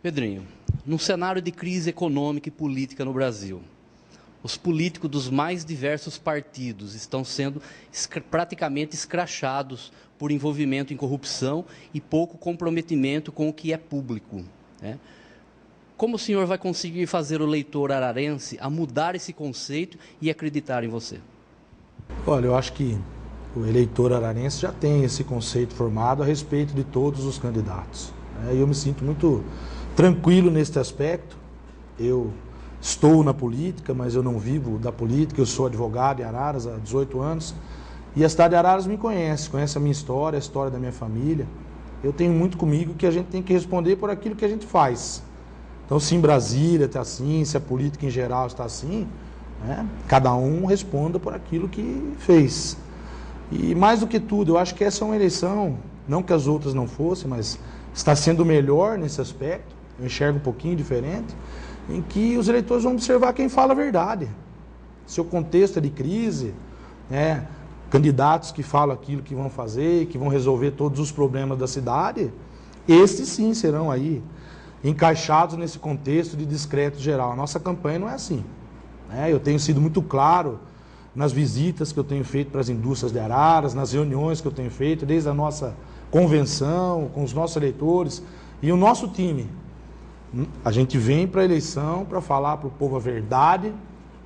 Pedrinho, num cenário de crise econômica e política no Brasil, os políticos dos mais diversos partidos estão sendo praticamente escrachados por envolvimento em corrupção e pouco comprometimento com o que é público, né? Como o senhor vai conseguir fazer o eleitor ararense a mudar esse conceito e acreditar em você? Olha, eu acho que o eleitor ararense já tem esse conceito formado a respeito de todos os candidatos, né? E eu me sinto muito tranquilo neste aspecto. Eu estou na política, mas eu não vivo da política. Eu sou advogado em Araras há 18 anos e a cidade de Araras me conhece a minha história, a história da minha família. Eu tenho muito comigo que a gente tem que responder por aquilo que a gente faz. Então, se em Brasília está assim, se a política em geral está assim, né, cada um responda por aquilo que fez. E mais do que tudo, eu acho que essa é uma eleição, não que as outras não fossem, mas está sendo melhor nesse aspecto. Eu enxergo um pouquinho diferente, em que os eleitores vão observar quem fala a verdade. Se o contexto é de crise, né, candidatos que falam aquilo que vão fazer, que vão resolver todos os problemas da cidade, esses sim serão aí encaixados nesse contexto de discreto geral. A nossa campanha não é assim, né? Eu tenho sido muito claro nas visitas que eu tenho feito para as indústrias de Araras, nas reuniões que eu tenho feito, desde a nossa convenção, com os nossos eleitores e o nosso time. A gente vem para a eleição para falar para o povo a verdade,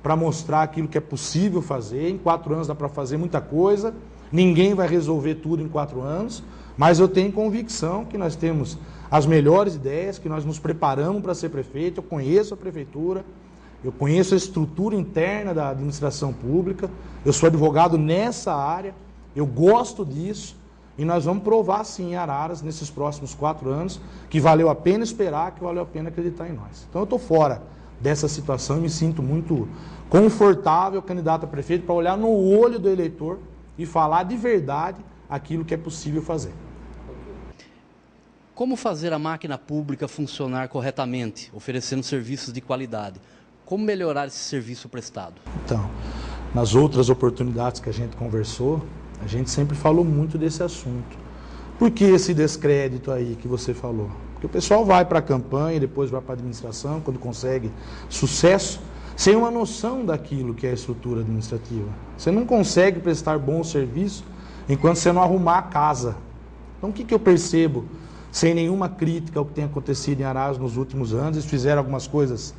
para mostrar aquilo que é possível fazer. Em 4 anos dá para fazer muita coisa, ninguém vai resolver tudo em 4 anos, mas eu tenho convicção que nós temos as melhores ideias, que nós nos preparamos para ser prefeito. Eu conheço a prefeitura, eu conheço a estrutura interna da administração pública, eu sou advogado nessa área, eu gosto disso. E nós vamos provar sim em Araras, nesses próximos 4 anos, que valeu a pena esperar, que valeu a pena acreditar em nós. Então eu estou fora dessa situação e me sinto muito confortável, candidato a prefeito, para olhar no olho do eleitor e falar de verdade aquilo que é possível fazer. Como fazer a máquina pública funcionar corretamente, oferecendo serviços de qualidade? Como melhorar esse serviço prestado? Então, nas outras oportunidades que a gente conversou, a gente sempre falou muito desse assunto. Por que esse descrédito aí que você falou? Porque o pessoal vai para a campanha, depois vai para a administração, quando consegue sucesso, sem uma noção daquilo que é a estrutura administrativa. Você não consegue prestar bom serviço enquanto você não arrumar a casa. Então, o que eu percebo, sem nenhuma crítica ao que tem acontecido em Araras nos últimos anos? Eles fizeram algumas coisas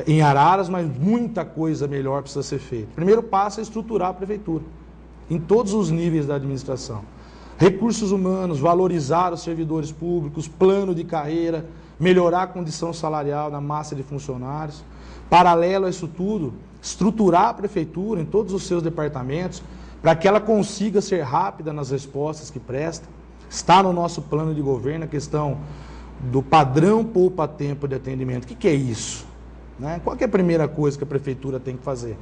em Araras, mas muita coisa melhor precisa ser feita. Primeiro passo é estruturar a prefeitura, em todos os níveis da administração. Recursos humanos, valorizar os servidores públicos, plano de carreira, melhorar a condição salarial da massa de funcionários. Paralelo a isso tudo, estruturar a prefeitura em todos os seus departamentos, para que ela consiga ser rápida nas respostas que presta. Está no nosso plano de governo a questão do padrão poupa-tempo de atendimento. O que é isso? Né? Qual que é a primeira coisa que a prefeitura tem que fazer?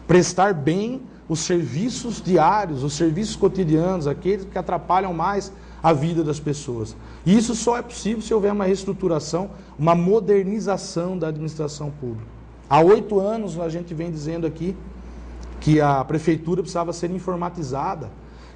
Prestar bem os serviços diários, os serviços cotidianos, aqueles que atrapalham mais a vida das pessoas. E isso só é possível se houver uma reestruturação, uma modernização da administração pública. Há 8 anos a gente vem dizendo aqui que a prefeitura precisava ser informatizada,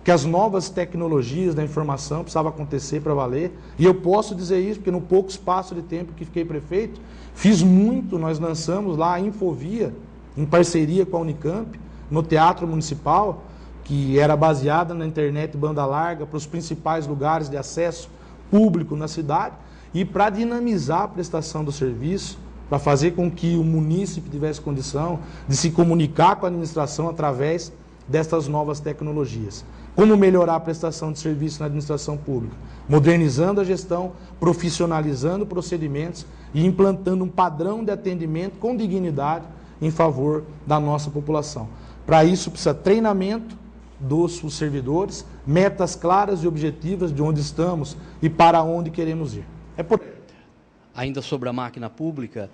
que as novas tecnologias da informação precisavam acontecer para valer. E eu posso dizer isso porque no pouco espaço de tempo que fiquei prefeito, fiz muito. Nós lançamos lá a Infovia, em parceria com a Unicamp, no Teatro Municipal, que era baseada na internet banda larga para os principais lugares de acesso público na cidade, e para dinamizar a prestação do serviço, para fazer com que o munícipe tivesse condição de se comunicar com a administração através destas novas tecnologias. Como melhorar a prestação de serviço na administração pública? Modernizando a gestão, profissionalizando procedimentos e implantando um padrão de atendimento com dignidade em favor da nossa população. Para isso precisa treinamento dos servidores, metas claras e objetivas de onde estamos e para onde queremos ir. É por... Ainda sobre a máquina pública,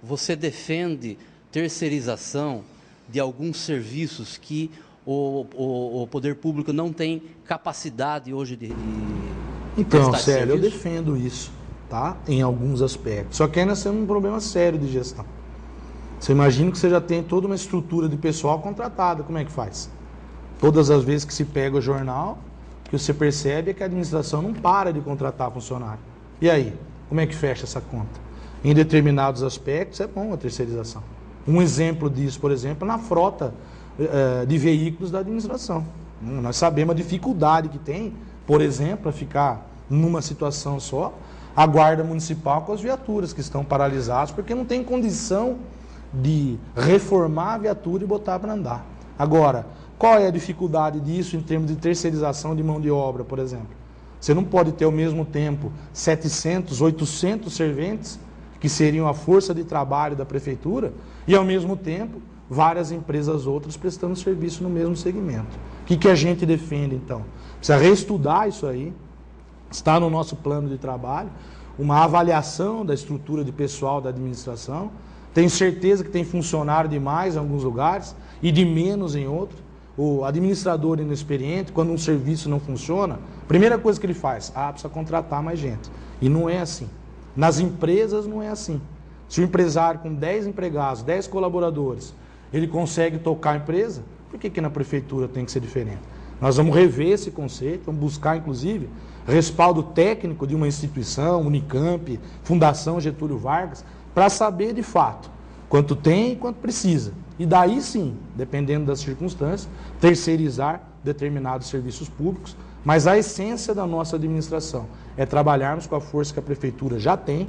você defende terceirização de alguns serviços que o poder público não tem capacidade hoje de Então, Célio, eu defendo isso, tá? Em alguns aspectos. Só que ainda sendo um problema sério de gestão. Você imagina que você já tem toda uma estrutura de pessoal contratada, como é que faz? Todas as vezes que se pega o jornal, o que você percebe é que a administração não para de contratar funcionário. E aí? Como é que fecha essa conta? Em determinados aspectos é bom a terceirização. Um exemplo disso, por exemplo, na frota de veículos da administração. Nós sabemos a dificuldade que tem, por exemplo, a ficar numa situação só, a guarda municipal com as viaturas que estão paralisadas, porque não tem condição de reformar a viatura e botar para andar. Agora, qual é a dificuldade disso em termos de terceirização de mão de obra, por exemplo? Você não pode ter ao mesmo tempo 700, 800 serventes, que seriam a força de trabalho da prefeitura, e ao mesmo tempo várias empresas outras prestando serviço no mesmo segmento. O que a gente defende, então? Precisa reestudar isso aí, está no nosso plano de trabalho, uma avaliação da estrutura de pessoal da administração. Tenho certeza que tem funcionário demais em alguns lugares e de menos em outros. O administrador inexperiente, quando um serviço não funciona, a primeira coisa que ele faz, precisa contratar mais gente. E não é assim. Nas empresas não é assim. Se o empresário com 10 empregados, 10 colaboradores, ele consegue tocar a empresa, por que na prefeitura tem que ser diferente? Nós vamos rever esse conceito, vamos buscar, inclusive, respaldo técnico de uma instituição, Unicamp, Fundação Getúlio Vargas, para saber, de fato, quanto tem e quanto precisa. E daí sim, dependendo das circunstâncias, terceirizar determinados serviços públicos. Mas a essência da nossa administração é trabalharmos com a força que a prefeitura já tem,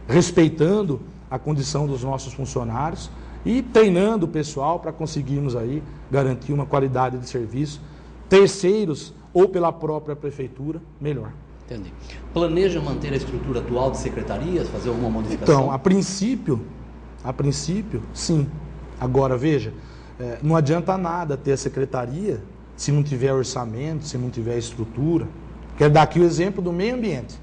respeitando a condição dos nossos funcionários e treinando o pessoal para conseguirmos aí garantir uma qualidade de serviço. Terceiros ou pela própria prefeitura, melhor. Entendi. Planeja manter a estrutura atual de secretarias, fazer alguma modificação? Então, a princípio, sim. Agora, veja, não adianta nada ter a secretaria se não tiver orçamento, se não tiver estrutura. Quero dar aqui o exemplo do meio ambiente.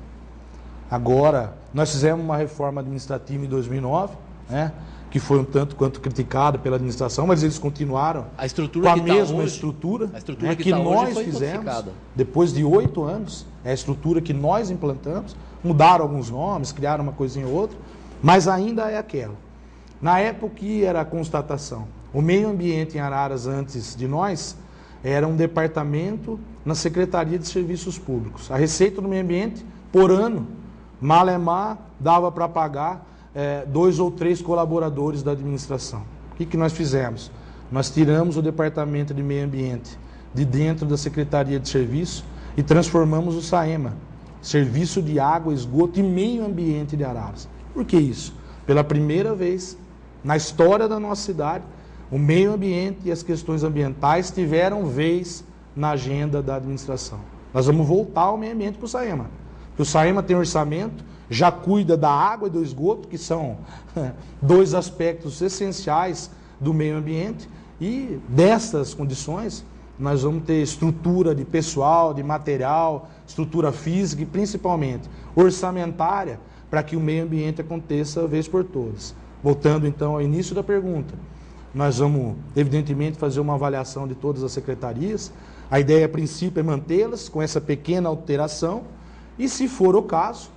Agora, nós fizemos uma reforma administrativa em 2009, né, que foi um tanto quanto criticada pela administração, mas eles continuaram com a mesma estrutura que nós fizemos, depois de 8 anos, é a estrutura que nós implantamos, mudaram alguns nomes, criaram uma coisinha ou outra, mas ainda é aquela. Na época que era a constatação, o meio ambiente em Araras antes de nós era um departamento na Secretaria de Serviços Públicos. A receita do meio ambiente, por ano, malemar, dava para pagar 2 ou 3 colaboradores da administração. O que nós fizemos? Nós tiramos o departamento de meio ambiente de dentro da Secretaria de Serviço e transformamos o SAEMA, Serviço de Água, Esgoto e Meio Ambiente de Araras. Por que isso? Pela primeira vez na história da nossa cidade, o meio ambiente e as questões ambientais tiveram vez na agenda da administração. Nós vamos voltar ao meio ambiente para o SAEMA. O SAEMA tem orçamento, já cuida da água e do esgoto, que são 2 aspectos essenciais do meio ambiente, e dessas condições nós vamos ter estrutura de pessoal, de material, estrutura física e principalmente orçamentária para que o meio ambiente aconteça vez por todas. Voltando então ao início da pergunta, nós vamos evidentemente fazer uma avaliação de todas as secretarias. A ideia a princípio é mantê-las com essa pequena alteração e, se for o caso,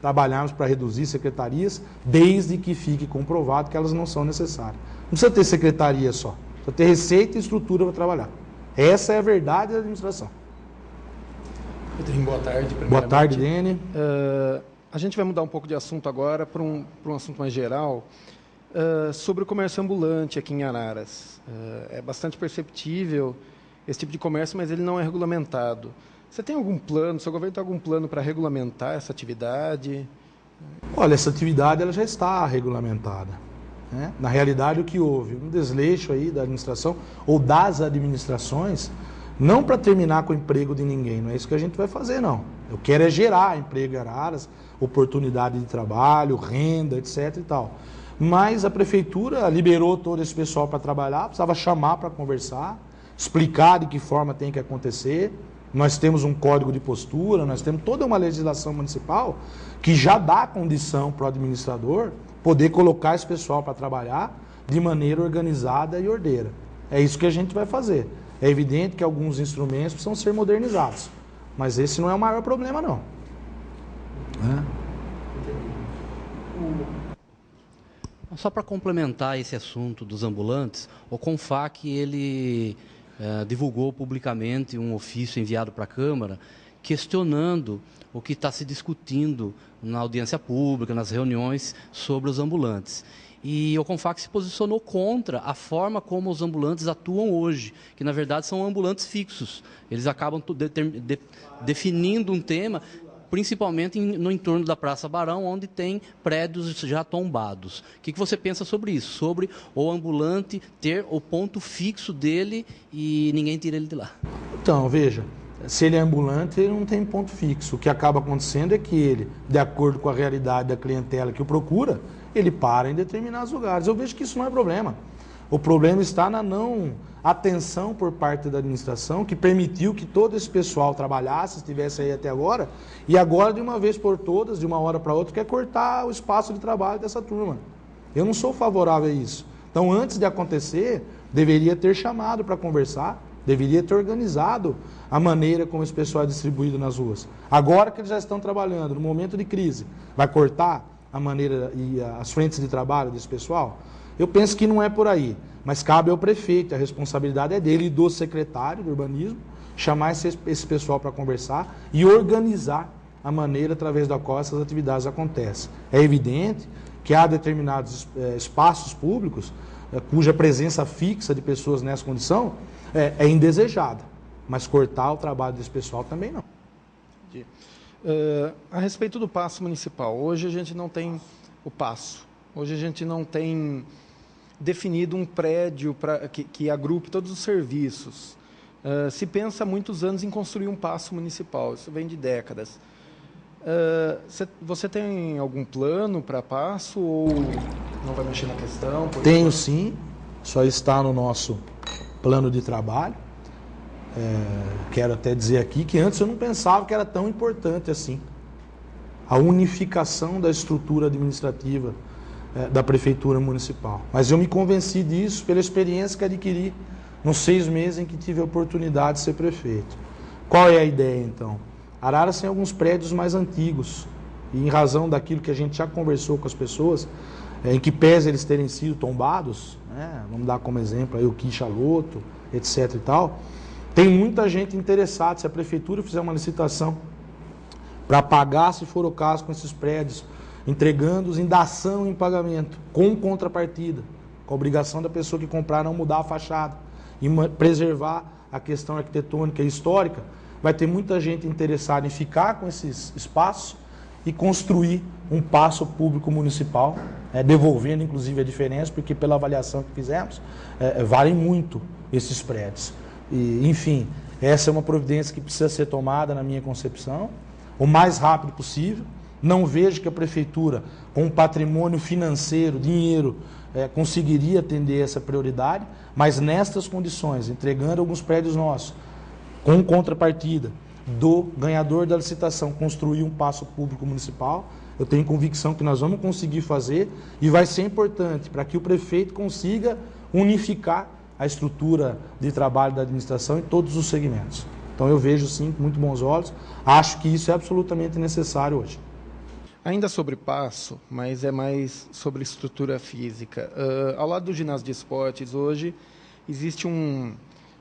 trabalharmos para reduzir secretarias, desde que fique comprovado que elas não são necessárias. Não precisa ter secretaria só, precisa ter receita e estrutura para trabalhar. Essa é a verdade da administração. Pedrinho, boa tarde. Boa tarde, Dene. A gente vai mudar um pouco de assunto agora para um assunto mais geral, sobre o comércio ambulante aqui em Araras. É bastante perceptível esse tipo de comércio, mas ele não é regulamentado. Você tem algum plano, seu governo tem algum plano para regulamentar essa atividade? Olha, essa atividade ela já está regulamentada. Né? Na realidade, o que houve? Um desleixo aí da administração ou das administrações, não para terminar com o emprego de ninguém, não é isso que a gente vai fazer, não. Eu quero é gerar emprego em Araras, oportunidade de trabalho, renda, etc. e tal. Mas a prefeitura liberou todo esse pessoal para trabalhar, precisava chamar para conversar, explicar de que forma tem que acontecer. Nós temos um código de postura, nós temos toda uma legislação municipal que já dá condição para o administrador poder colocar esse pessoal para trabalhar de maneira organizada e ordeira. É isso que a gente vai fazer. É evidente que alguns instrumentos precisam ser modernizados, mas esse não é o maior problema, não. Só para complementar esse assunto dos ambulantes, o CONFAC ele divulgou publicamente um ofício enviado para a Câmara questionando o que está se discutindo na audiência pública, nas reuniões sobre os ambulantes. E o CONFAC se posicionou contra a forma como os ambulantes atuam hoje, que na verdade são ambulantes fixos. Eles acabam definindo um tema, principalmente no entorno da Praça Barão, onde tem prédios já tombados. O que você pensa sobre isso? Sobre o ambulante ter o ponto fixo dele e ninguém tira ele de lá? Então, veja, se ele é ambulante, ele não tem ponto fixo. O que acaba acontecendo é que ele, de acordo com a realidade da clientela que o procura, ele para em determinados lugares. Eu vejo que isso não é problema. O problema está na não atenção por parte da administração, que permitiu que todo esse pessoal trabalhasse, estivesse aí até agora, e agora, de uma vez por todas, de uma hora para outra, quer cortar o espaço de trabalho dessa turma. Eu não sou favorável a isso. Então, antes de acontecer, deveria ter chamado para conversar, deveria ter organizado a maneira como esse pessoal é distribuído nas ruas. Agora que eles já estão trabalhando, no momento de crise, vai cortar a maneira e as frentes de trabalho desse pessoal? Eu penso que não é por aí, mas cabe ao prefeito, a responsabilidade é dele e do secretário do urbanismo, chamar esse pessoal para conversar e organizar a maneira através da qual essas atividades acontecem. É evidente que há determinados espaços públicos cuja presença fixa de pessoas nessa condição é indesejada, mas cortar o trabalho desse pessoal também não. A respeito do paço municipal, hoje a gente não tem o paço. Hoje a gente não tem definido um prédio que agrupe todos os serviços. Se pensa há muitos anos em construir um paço municipal, isso vem de décadas. Você tem algum plano para paço ou não vai mexer na questão? Tenho sim, só está no nosso plano de trabalho. Quero até dizer aqui que antes eu não pensava que era tão importante assim a unificação da estrutura administrativa da Prefeitura Municipal. Mas eu me convenci disso pela experiência que adquiri nos 6 meses em que tive a oportunidade de ser prefeito. Qual é a ideia, então? Araras tem alguns prédios mais antigos e em razão daquilo que a gente já conversou com as pessoas, em que pese eles terem sido tombados, vamos dar como exemplo aí o Quixaloto, etc. e tal, tem muita gente interessada, se a Prefeitura fizer uma licitação para pagar, se for o caso, com esses prédios, entregando-os em dação em pagamento, com contrapartida, com a obrigação da pessoa que comprar não mudar a fachada e preservar a questão arquitetônica e histórica, vai ter muita gente interessada em ficar com esses espaços e construir um paço público municipal, devolvendo inclusive a diferença, porque pela avaliação que fizemos, valem muito esses prédios. E, enfim, essa é uma providência que precisa ser tomada, na minha concepção, o mais rápido possível. Não vejo que a Prefeitura, com um patrimônio financeiro, dinheiro, conseguiria atender essa prioridade, mas nestas condições, entregando alguns prédios nossos, com contrapartida do ganhador da licitação, construir um paço público municipal, eu tenho convicção que nós vamos conseguir fazer e vai ser importante para que o prefeito consiga unificar a estrutura de trabalho da administração em todos os segmentos. Então eu vejo sim com muito bons olhos, acho que isso é absolutamente necessário hoje. Ainda sobre paço, mas é mais sobre estrutura física. Ao lado do ginásio de esportes, hoje existe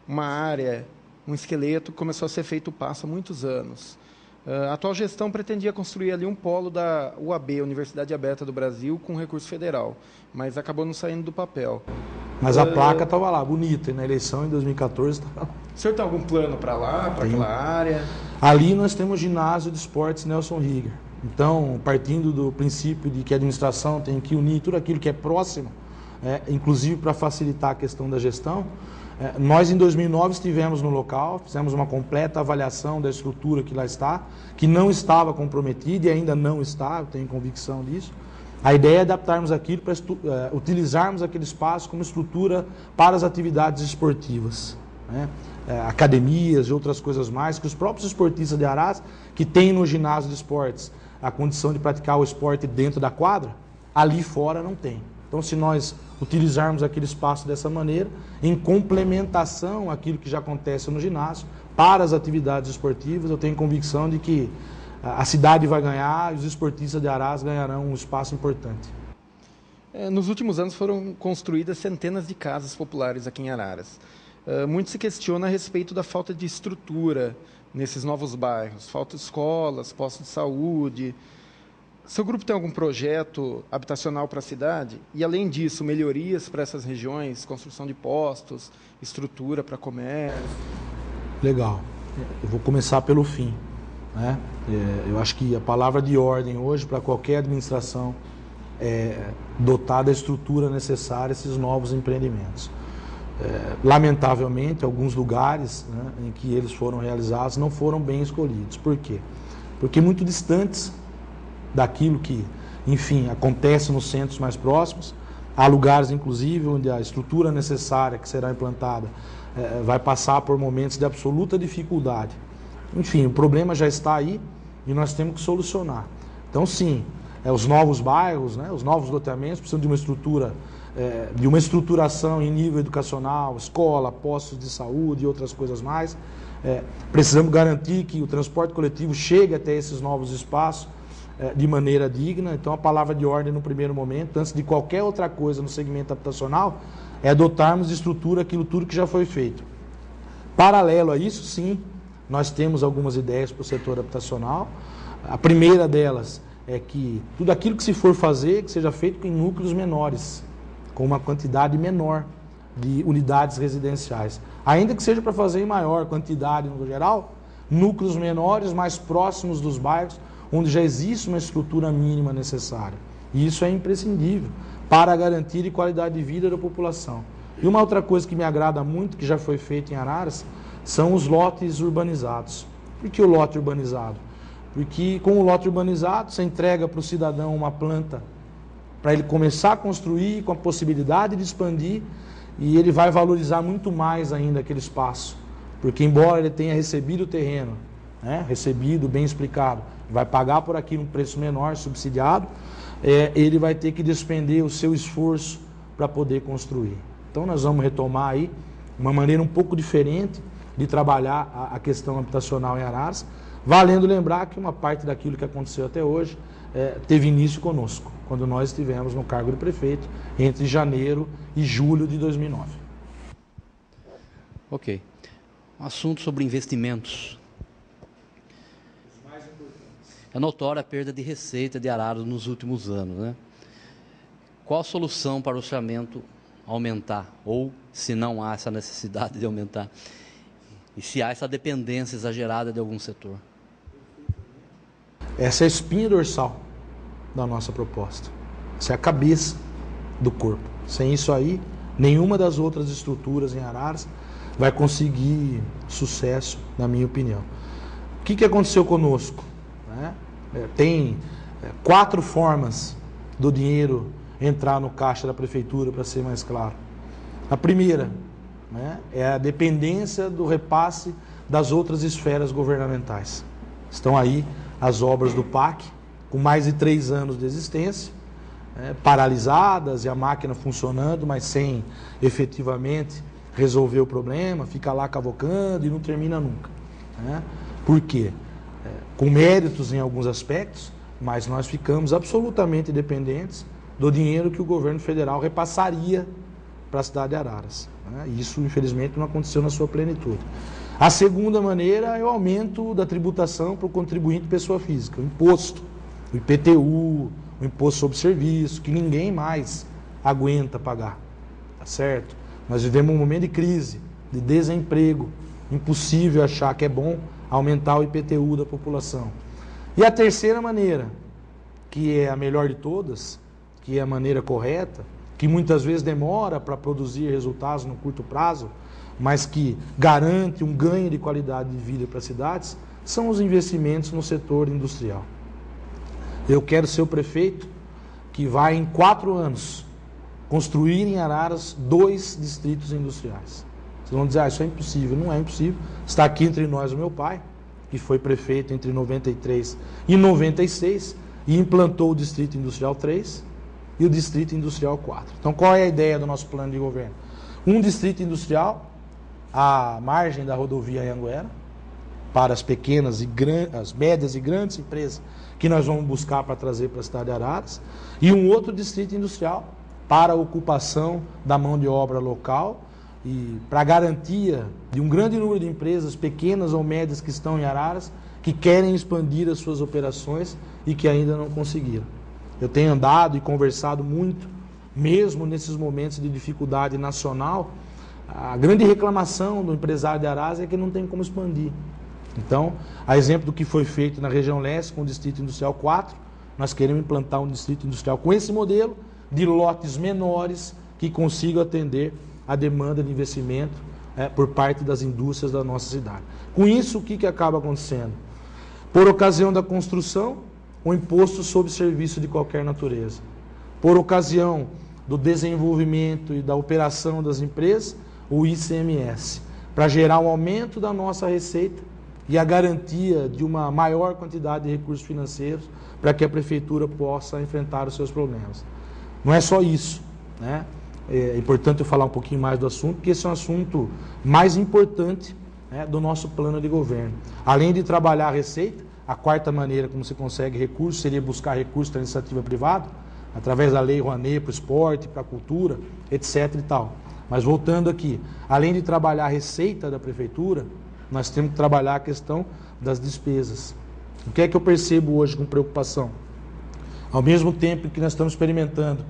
uma área, um esqueleto que começou a ser feito paço há muitos anos. A atual gestão pretendia construir ali um polo da UAB, Universidade Aberta do Brasil, com recurso federal, mas acabou não saindo do papel. Mas a placa estava lá, bonita, e na eleição em 2014 estava lá. O senhor tem algum plano para lá, para aquela área? Ali nós temos o ginásio de esportes Nelson Rieger. Então, partindo do princípio de que a administração tem que unir tudo aquilo que é próximo, inclusive para facilitar a questão da gestão, nós em 2009 estivemos no local, fizemos uma completa avaliação da estrutura que lá está, que não estava comprometida e ainda não está, eu tenho convicção disso. A ideia é adaptarmos aquilo para utilizarmos aquele espaço como estrutura para as atividades esportivas, academias e outras coisas mais, que os próprios esportistas de Araras, que têm no ginásio de esportes a condição de praticar o esporte dentro da quadra, ali fora não tem. Então, se nós utilizarmos aquele espaço dessa maneira, em complementação àquilo que já acontece no ginásio, para as atividades esportivas, eu tenho convicção de que a cidade vai ganhar e os esportistas de Araras ganharão um espaço importante. Nos últimos anos foram construídas centenas de casas populares aqui em Araras. Muito se questiona a respeito da falta de estrutura nesses novos bairros? Faltam escolas, postos de saúde. Seu grupo tem algum projeto habitacional para a cidade? E, além disso, melhorias para essas regiões, construção de postos, estrutura para comércio? Legal. Eu vou começar pelo fim, né? Eu acho que a palavra de ordem hoje para qualquer administração é dotar da estrutura necessária a esses novos empreendimentos. Lamentavelmente, alguns lugares, né, em que eles foram realizados não foram bem escolhidos. Por quê? Porque muito distantes daquilo que, enfim, acontece nos centros mais próximos. Há lugares, inclusive, onde a estrutura necessária que será implantada vai passar por momentos de absoluta dificuldade. Enfim, o problema já está aí e nós temos que solucionar. Então, sim, os novos bairros, né, os novos loteamentos precisam de uma estrutura, de uma estruturação em nível educacional, escola, postos de saúde e outras coisas mais. Precisamos garantir que o transporte coletivo chegue até esses novos espaços de maneira digna. Então, a palavra de ordem no primeiro momento, antes de qualquer outra coisa no segmento habitacional, é dotarmos de estrutura aquilo tudo que já foi feito. Paralelo a isso, sim, nós temos algumas ideias para o setor habitacional. A primeira delas é que tudo aquilo que se for fazer, que seja feito em núcleos menores, com uma quantidade menor de unidades residenciais. Ainda que seja para fazer em maior quantidade no geral, núcleos menores, mais próximos dos bairros, onde já existe uma estrutura mínima necessária. E isso é imprescindível para garantir a qualidade de vida da população. E uma outra coisa que me agrada muito, que já foi feita em Araras, são os lotes urbanizados. Por que o lote urbanizado? Porque com o lote urbanizado, você entrega para o cidadão uma planta para ele começar a construir, com a possibilidade de expandir, e ele vai valorizar muito mais ainda aquele espaço. Porque embora ele tenha recebido o terreno, né, recebido, bem explicado, vai pagar por aqui um preço menor, subsidiado, ele vai ter que despender o seu esforço para poder construir. Então nós vamos retomar aí uma maneira um pouco diferente de trabalhar a questão habitacional em Araras, valendo lembrar que uma parte daquilo que aconteceu até hoje teve início conosco, quando nós estivemos no cargo de prefeito entre janeiro e julho de 2009. Ok. Um assunto sobre investimentos. É notória a perda de receita de Araras nos últimos anos, né? Qual a solução para o orçamento aumentar? Ou, se não há essa necessidade de aumentar? E se há essa dependência exagerada de algum setor? Essa é a espinha dorsal da nossa proposta. Essa é a cabeça do corpo. Sem isso aí, nenhuma das outras estruturas em Araras vai conseguir sucesso, na minha opinião. O que aconteceu conosco? Tem 4 formas do dinheiro entrar no caixa da prefeitura, para ser mais claro. A primeira, né, é a dependência do repasse das outras esferas governamentais. Estão aí as obras do PAC, com mais de 3 anos de existência, paralisadas e a máquina funcionando, mas sem efetivamente resolver o problema, fica lá cavocando e não termina nunca. Por quê? Com méritos em alguns aspectos, mas nós ficamos absolutamente dependentes do dinheiro que o governo federal repassaria para a cidade de Araras. Isso, infelizmente, não aconteceu na sua plenitude. A segunda maneira é o aumento da tributação para o contribuinte pessoa física, o imposto, o IPTU, o imposto sobre serviço, que ninguém mais aguenta pagar, tá certo? Nós vivemos um momento de crise, de desemprego, impossível achar que é bom aumentar o IPTU da população. E a terceira maneira, que é a melhor de todas, que é a maneira correta, que muitas vezes demora para produzir resultados no curto prazo, mas que garante um ganho de qualidade de vida para as cidades, são os investimentos no setor industrial. Eu quero ser o prefeito que vai, em 4 anos, construir em Araras 2 distritos industriais. Vocês vão dizer, isso é impossível. Não é impossível. Está aqui entre nós o meu pai, que foi prefeito entre 93 e 96, e implantou o Distrito Industrial 3 e o Distrito Industrial 4. Então, qual é a ideia do nosso plano de governo? Um distrito industrial à margem da rodovia Anhanguera, para as pequenas e as médias e grandes empresas que nós vamos buscar para trazer para a cidade de Araras, e um outro distrito industrial para a ocupação da mão de obra local, e para garantia de um grande número de empresas, pequenas ou médias, que estão em Araras, que querem expandir as suas operações e que ainda não conseguiram. Eu tenho andado e conversado muito, mesmo nesses momentos de dificuldade nacional. A grande reclamação do empresário de Araras é que não tem como expandir. Então, a exemplo do que foi feito na região leste com o Distrito Industrial 4, nós queremos implantar um Distrito Industrial com esse modelo de lotes menores que consigam atender a demanda de investimento por parte das indústrias da nossa cidade. Com isso, o que acaba acontecendo? Por ocasião da construção, o imposto sobre serviço de qualquer natureza. Por ocasião do desenvolvimento e da operação das empresas, o ICMS, para gerar um aumento da nossa receita e a garantia de uma maior quantidade de recursos financeiros para que a prefeitura possa enfrentar os seus problemas. Não é só isso, né? É importante eu falar um pouquinho mais do assunto, porque esse é um assunto mais importante, né, do nosso plano de governo. Além de trabalhar a receita, a quarta maneira como se consegue recursos seria buscar recursos da iniciativa privada, através da Lei Rouanet para o esporte, para a cultura, etc. e tal. Mas voltando aqui, além de trabalhar a receita da prefeitura, nós temos que trabalhar a questão das despesas. O que é que eu percebo hoje com preocupação? Ao mesmo tempo que nós estamos experimentando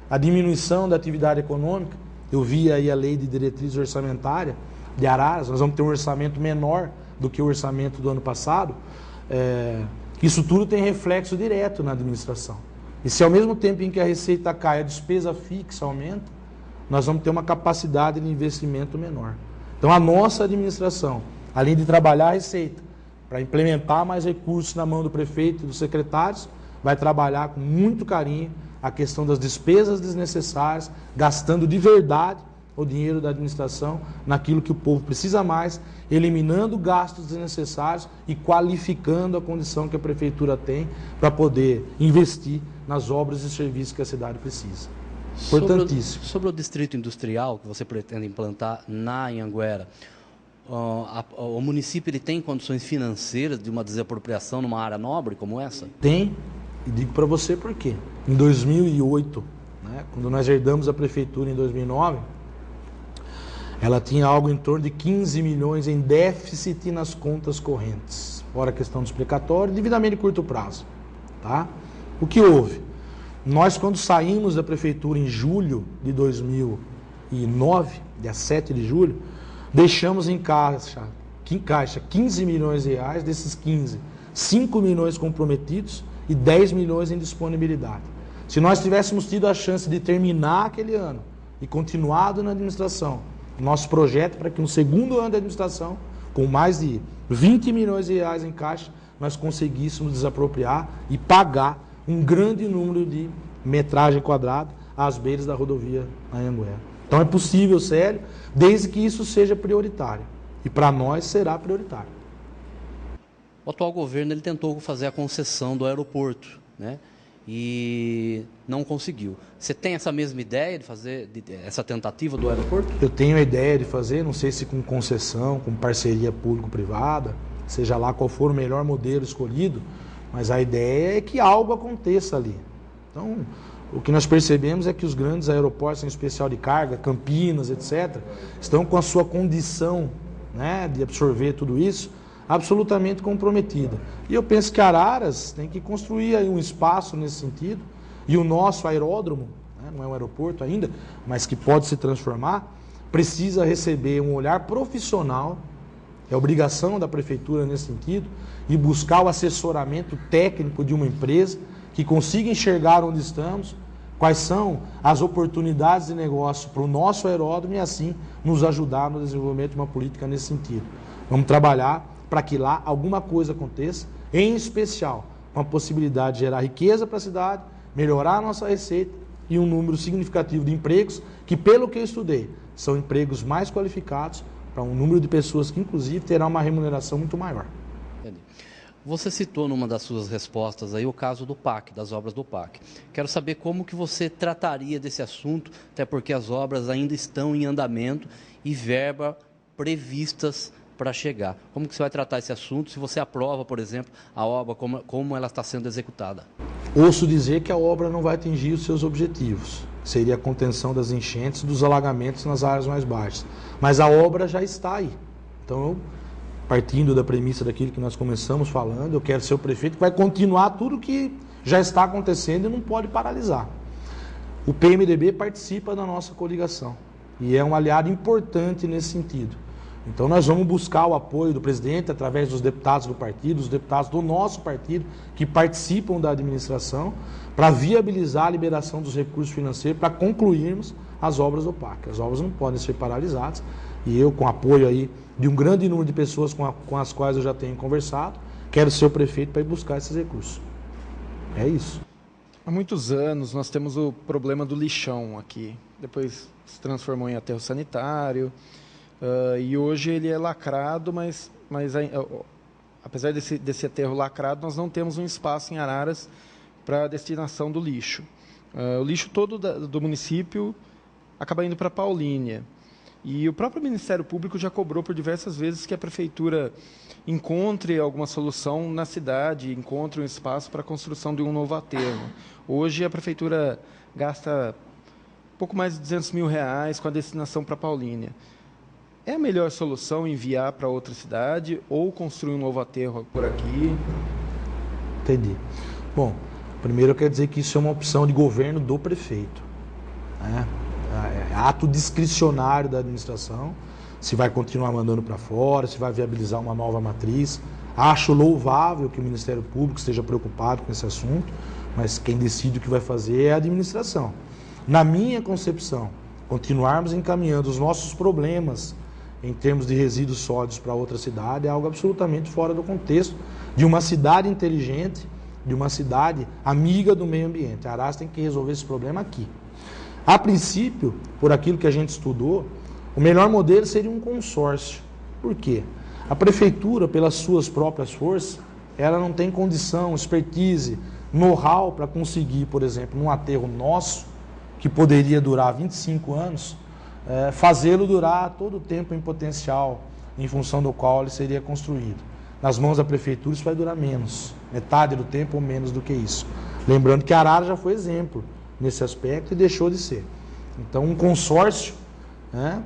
a diminuição da atividade econômica, eu vi aí a lei de diretriz orçamentária de Araras, nós vamos ter um orçamento menor do que o orçamento do ano passado. Isso tudo tem reflexo direto na administração. E se ao mesmo tempo em que a receita cai, a despesa fixa aumenta, nós vamos ter uma capacidade de investimento menor. Então a nossa administração, além de trabalhar a receita, para implementar mais recursos na mão do prefeito e dos secretários, vai trabalhar com muito carinho a questão das despesas desnecessárias, gastando de verdade o dinheiro da administração naquilo que o povo precisa mais, eliminando gastos desnecessários e qualificando a condição que a prefeitura tem para poder investir nas obras e serviços que a cidade precisa. Importantíssimo. Sobre o distrito industrial que você pretende implantar na Anhanguera, o município ele tem condições financeiras de uma desapropriação numa área nobre como essa? Tem, e digo para você por quê. Em 2008, né, quando nós herdamos a prefeitura em 2009, ela tinha algo em torno de 15 milhões em déficit nas contas correntes, fora a questão do explicatório, devidamente de curto prazo. Tá? O que houve? Nós, quando saímos da prefeitura em julho de 2009, dia 7 de julho, deixamos em caixa 15 milhões de reais, desses 15, 5 milhões comprometidos e 10 milhões em disponibilidade. Se nós tivéssemos tido a chance de terminar aquele ano e continuado na administração, nosso projeto para que no segundo ano da administração, com mais de 20 milhões de reais em caixa, nós conseguíssemos desapropriar e pagar um grande número de metragem quadrada às beiras da rodovia Anhanguera. Então é possível, Célio, desde que isso seja prioritário. E para nós será prioritário. O atual governo ele tentou fazer a concessão do aeroporto, né? E não conseguiu. Você tem essa mesma ideia de fazer essa tentativa do aeroporto? Eu tenho a ideia de fazer, não sei se com concessão, com parceria público-privada, seja lá qual for o melhor modelo escolhido, mas a ideia é que algo aconteça ali. Então, o que nós percebemos é que os grandes aeroportos, em especial de carga, Campinas, etc., estão com a sua condição, né, de absorver tudo isso, absolutamente comprometida. E eu penso que Araras tem que construir aí um espaço nesse sentido, e o nosso aeródromo, né, não é um aeroporto ainda, mas que pode se transformar, precisa receber um olhar profissional, é obrigação da prefeitura nesse sentido, e buscar o assessoramento técnico de uma empresa que consiga enxergar onde estamos, quais são as oportunidades de negócio para o nosso aeródromo e assim nos ajudar no desenvolvimento de uma política nesse sentido. Vamos trabalhar para que lá alguma coisa aconteça, em especial com a possibilidade de gerar riqueza para a cidade, melhorar a nossa receita e um número significativo de empregos que, pelo que eu estudei, são empregos mais qualificados para um número de pessoas que, inclusive, terá uma remuneração muito maior. Entendi. Você citou numa das suas respostas aí o caso do PAC, das obras do PAC. Quero saber como que você trataria desse assunto, até porque as obras ainda estão em andamento e verba previstas para chegar. Como que você vai tratar esse assunto se você aprova, por exemplo, a obra como ela está sendo executada? Ouço dizer que a obra não vai atingir os seus objetivos. seria a contenção das enchentes, dos alagamentos nas áreas mais baixas. Mas a obra já está aí. Então, partindo da premissa daquilo que nós começamos falando, eu quero ser o prefeito que vai continuar tudo que já está acontecendo e não pode paralisar. O PMDB participa da nossa coligação e é um aliado importante nesse sentido. Então nós vamos buscar o apoio do presidente através dos deputados do partido, dos deputados do nosso partido que participam da administração para viabilizar a liberação dos recursos financeiros para concluirmos as obras do PAC. As obras não podem ser paralisadas e eu, com apoio aí de um grande número de pessoas com as quais eu já tenho conversado, quero ser o prefeito para ir buscar esses recursos. É isso. Há muitos anos nós temos o problema do lixão aqui. Depois se transformou em aterro sanitário. E hoje ele é lacrado, mas apesar desse aterro lacrado, nós não temos um espaço em Araras para a destinação do lixo. O lixo todo do município acaba indo para Paulínia. E o próprio Ministério Público já cobrou por diversas vezes que a Prefeitura encontre alguma solução na cidade, encontre um espaço para a construção de um novo aterro. Hoje a Prefeitura gasta pouco mais de R$200 mil com a destinação para Paulínia. É a melhor solução enviar para outra cidade ou construir um novo aterro por aqui? Entendi. Bom, primeiro eu quero dizer que isso é uma opção de governo do prefeito. Né? É ato discricionário da administração, se vai continuar mandando para fora, se vai viabilizar uma nova matriz. Acho louvável que o Ministério Público esteja preocupado com esse assunto, mas quem decide o que vai fazer é a administração. Na minha concepção, continuarmos encaminhando os nossos problemas em termos de resíduos sólidos para outra cidade é algo absolutamente fora do contexto de uma cidade inteligente, de uma cidade amiga do meio ambiente. A Araras tem que resolver esse problema aqui. A princípio, por aquilo que a gente estudou, o melhor modelo seria um consórcio. Por quê? A prefeitura, pelas suas próprias forças, ela não tem condição, expertise, know-how para conseguir, por exemplo, num aterro nosso, que poderia durar 25 anos, fazê-lo durar todo o tempo em potencial, em função do qual ele seria construído. Nas mãos da prefeitura isso vai durar menos, metade do tempo ou menos do que isso. Lembrando que Araras já foi exemplo nesse aspecto e deixou de ser. Então um consórcio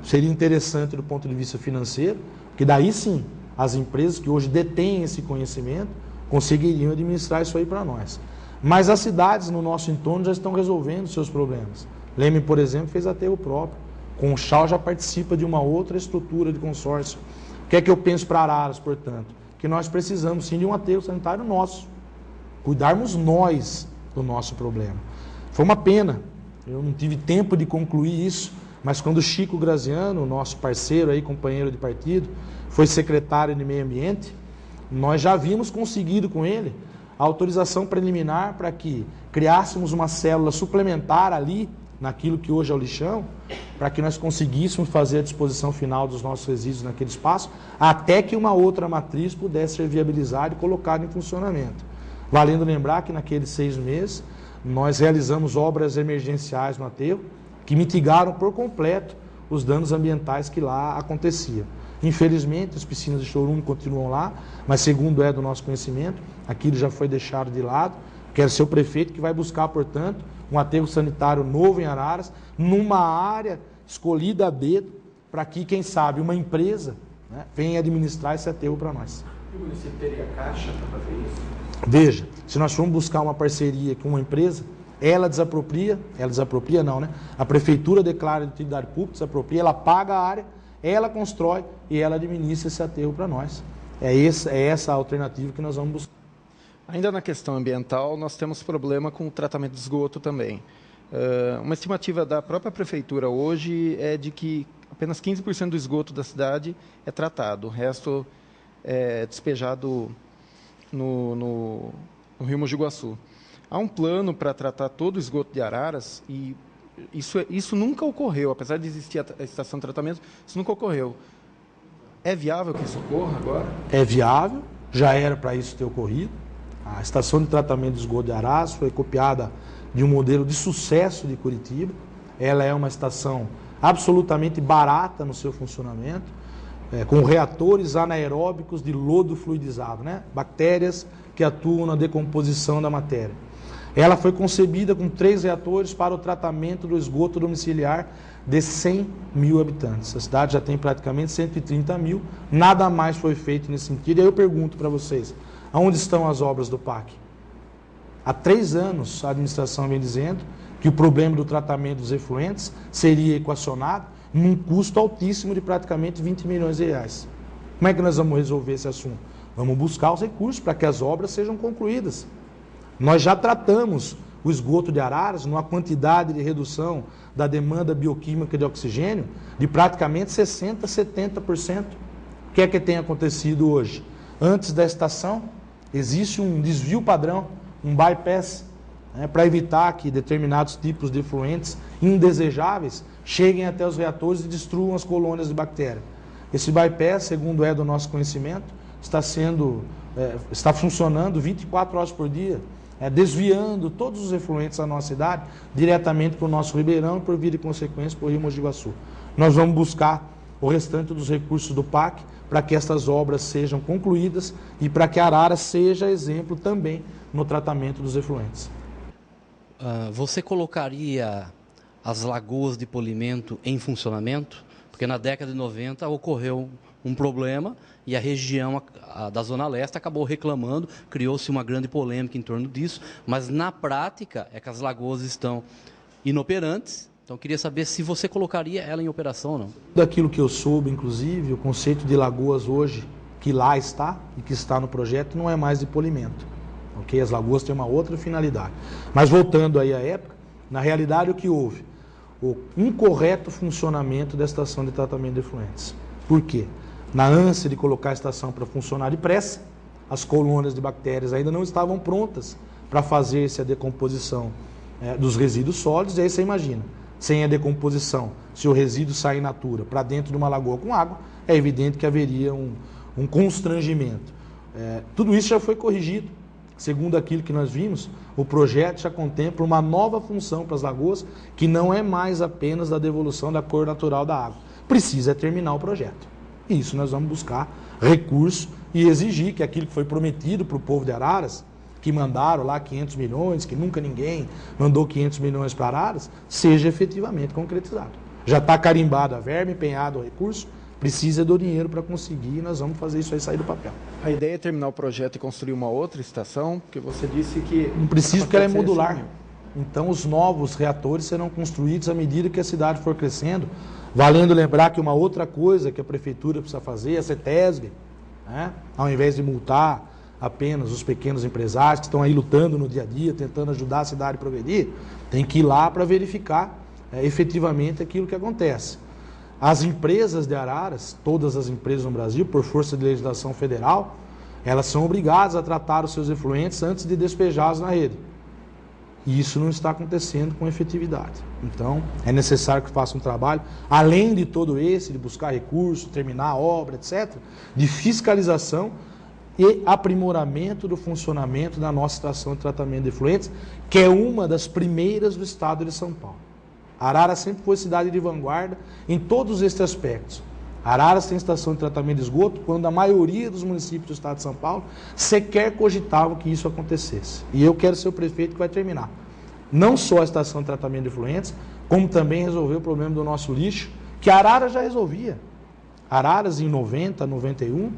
seria interessante do ponto de vista financeiro, porque daí sim as empresas que hoje detêm esse conhecimento conseguiriam administrar isso aí para nós. Mas as cidades no nosso entorno já estão resolvendo seus problemas. Leme, por exemplo, fez aterro próprio. Conchal já participa de uma outra estrutura de consórcio. O que é que eu penso para Araras, portanto? Que nós precisamos sim de um aterro sanitário nosso. Cuidarmos nós do nosso problema. Foi uma pena, eu não tive tempo de concluir isso, mas quando o Chico Graziano, nosso parceiro aí, companheiro de partido, foi secretário de Meio Ambiente, nós já havíamos conseguido com ele a autorização preliminar para que criássemos uma célula suplementar ali, naquilo que hoje é o lixão, para que nós conseguíssemos fazer a disposição final dos nossos resíduos naquele espaço, até que uma outra matriz pudesse ser viabilizada e colocada em funcionamento. Valendo lembrar que naqueles 6 meses, nós realizamos obras emergenciais no aterro, que mitigaram por completo os danos ambientais que lá aconteciam. Infelizmente, as piscinas de chorume continuam lá, mas segundo é do nosso conhecimento, aquilo já foi deixado de lado. Quero ser o prefeito que vai buscar, portanto, um aterro sanitário novo em Araras, numa área escolhida a dedo, para que, quem sabe, uma empresa venha administrar esse aterro para nós. E o município teria caixa para fazer isso? Veja, se nós formos buscar uma parceria com uma empresa, ela desapropria não, né? A prefeitura declara de utilidade pública, desapropria, ela paga a área, ela constrói e ela administra esse aterro para nós. É essa a alternativa que nós vamos buscar. Ainda na questão ambiental, nós temos problema com o tratamento de esgoto também. Uma estimativa da própria prefeitura hoje é de que apenas 15% do esgoto da cidade é tratado, o resto é despejado no Rio Mogi Guaçu. Há um plano para tratar todo o esgoto de Araras e isso nunca ocorreu, apesar de existir a estação de tratamento, isso nunca ocorreu. É viável que isso ocorra agora? É viável, já era para isso ter ocorrido. A estação de tratamento de esgoto de Araras foi copiada de um modelo de sucesso de Curitiba. Ela é uma estação absolutamente barata no seu funcionamento, com reatores anaeróbicos de lodo fluidizado, né? Bactérias que atuam na decomposição da matéria. Ela foi concebida com 3 reatores para o tratamento do esgoto domiciliar de 100 mil habitantes. A cidade já tem praticamente 130 mil, nada mais foi feito nesse sentido. E aí eu pergunto para vocês, aonde estão as obras do PAC? Há 3 anos a administração vem dizendo que o problema do tratamento dos efluentes seria equacionado num custo altíssimo de praticamente 20 milhões de reais. Como é que nós vamos resolver esse assunto? Vamos buscar os recursos para que as obras sejam concluídas. Nós já tratamos o esgoto de Araras numa quantidade de redução da demanda bioquímica de oxigênio de praticamente 60%, 70%. O que é que tem acontecido hoje? Antes da estação, existe um desvio padrão, um bypass, para evitar que determinados tipos de efluentes indesejáveis cheguem até os reatores e destruam as colônias de bactéria. Esse bypass, segundo é do nosso conhecimento, está funcionando 24 horas por dia, desviando todos os efluentes da nossa cidade diretamente para o nosso Ribeirão e, por via de consequência, para o Rio Mogi Guaçu. Nós vamos buscar o restante dos recursos do PAC para que essas obras sejam concluídas e para que Araras seja exemplo também no tratamento dos efluentes. Você colocaria as lagoas de polimento em funcionamento? Porque na década de 90 ocorreu um problema e a região da Zona Leste acabou reclamando, criou-se uma grande polêmica em torno disso, mas na prática é que as lagoas estão inoperantes. Então eu queria saber se você colocaria ela em operação ou não. Daquilo que eu soube, inclusive, o conceito de lagoas hoje, que lá está e que está no projeto, não é mais de polimento. Okay? As lagoas têm uma outra finalidade. Mas voltando aí à época, na realidade o que houve? O incorreto funcionamento da estação de tratamento de efluentes. Por quê? Na ânsia de colocar a estação para funcionar depressa, as colônias de bactérias ainda não estavam prontas para fazer-se a decomposição dos resíduos sólidos. E aí você imagina, sem a decomposição, se o resíduo sair in natura para dentro de uma lagoa com água, é evidente que haveria um constrangimento. Tudo isso já foi corrigido. Segundo aquilo que nós vimos, o projeto já contempla uma nova função para as lagoas, que não é mais apenas da devolução da cor natural da água. Precisa terminar o projeto. E isso nós vamos buscar recurso e exigir que aquilo que foi prometido para o povo de Araras, que mandaram lá 500 milhões, que nunca ninguém mandou 500 milhões para Araras, seja efetivamente concretizado. Já está carimbado a verba, empenhado o recurso, precisa do dinheiro para conseguir e nós vamos fazer isso aí sair do papel. A ideia é terminar o projeto e construir uma outra estação, porque você disse que... Não precisa, porque ela é modular. Assim. Então os novos reatores serão construídos à medida que a cidade for crescendo, valendo lembrar que uma outra coisa que a prefeitura precisa fazer é a CETESB, ao invés de multar apenas os pequenos empresários que estão aí lutando no dia a dia, tentando ajudar a cidade a progredir, tem que ir lá para verificar efetivamente aquilo que acontece. As empresas de Araras, todas as empresas no Brasil, por força de legislação federal, elas são obrigadas a tratar os seus efluentes antes de despejá-los na rede. E isso não está acontecendo com efetividade. Então, é necessário que faça um trabalho, além de todo esse, de buscar recursos, terminar a obra, etc., de fiscalização e aprimoramento do funcionamento da nossa estação de tratamento de efluentes, que é uma das primeiras do estado de São Paulo. Araras sempre foi cidade de vanguarda em todos estes aspectos. Araras tem estação de tratamento de esgoto quando a maioria dos municípios do estado de São Paulo sequer cogitavam que isso acontecesse. E eu quero ser o prefeito que vai terminar. Não só a estação de tratamento de efluentes, como também resolver o problema do nosso lixo, que Araras já resolvia. Araras em 90, 91,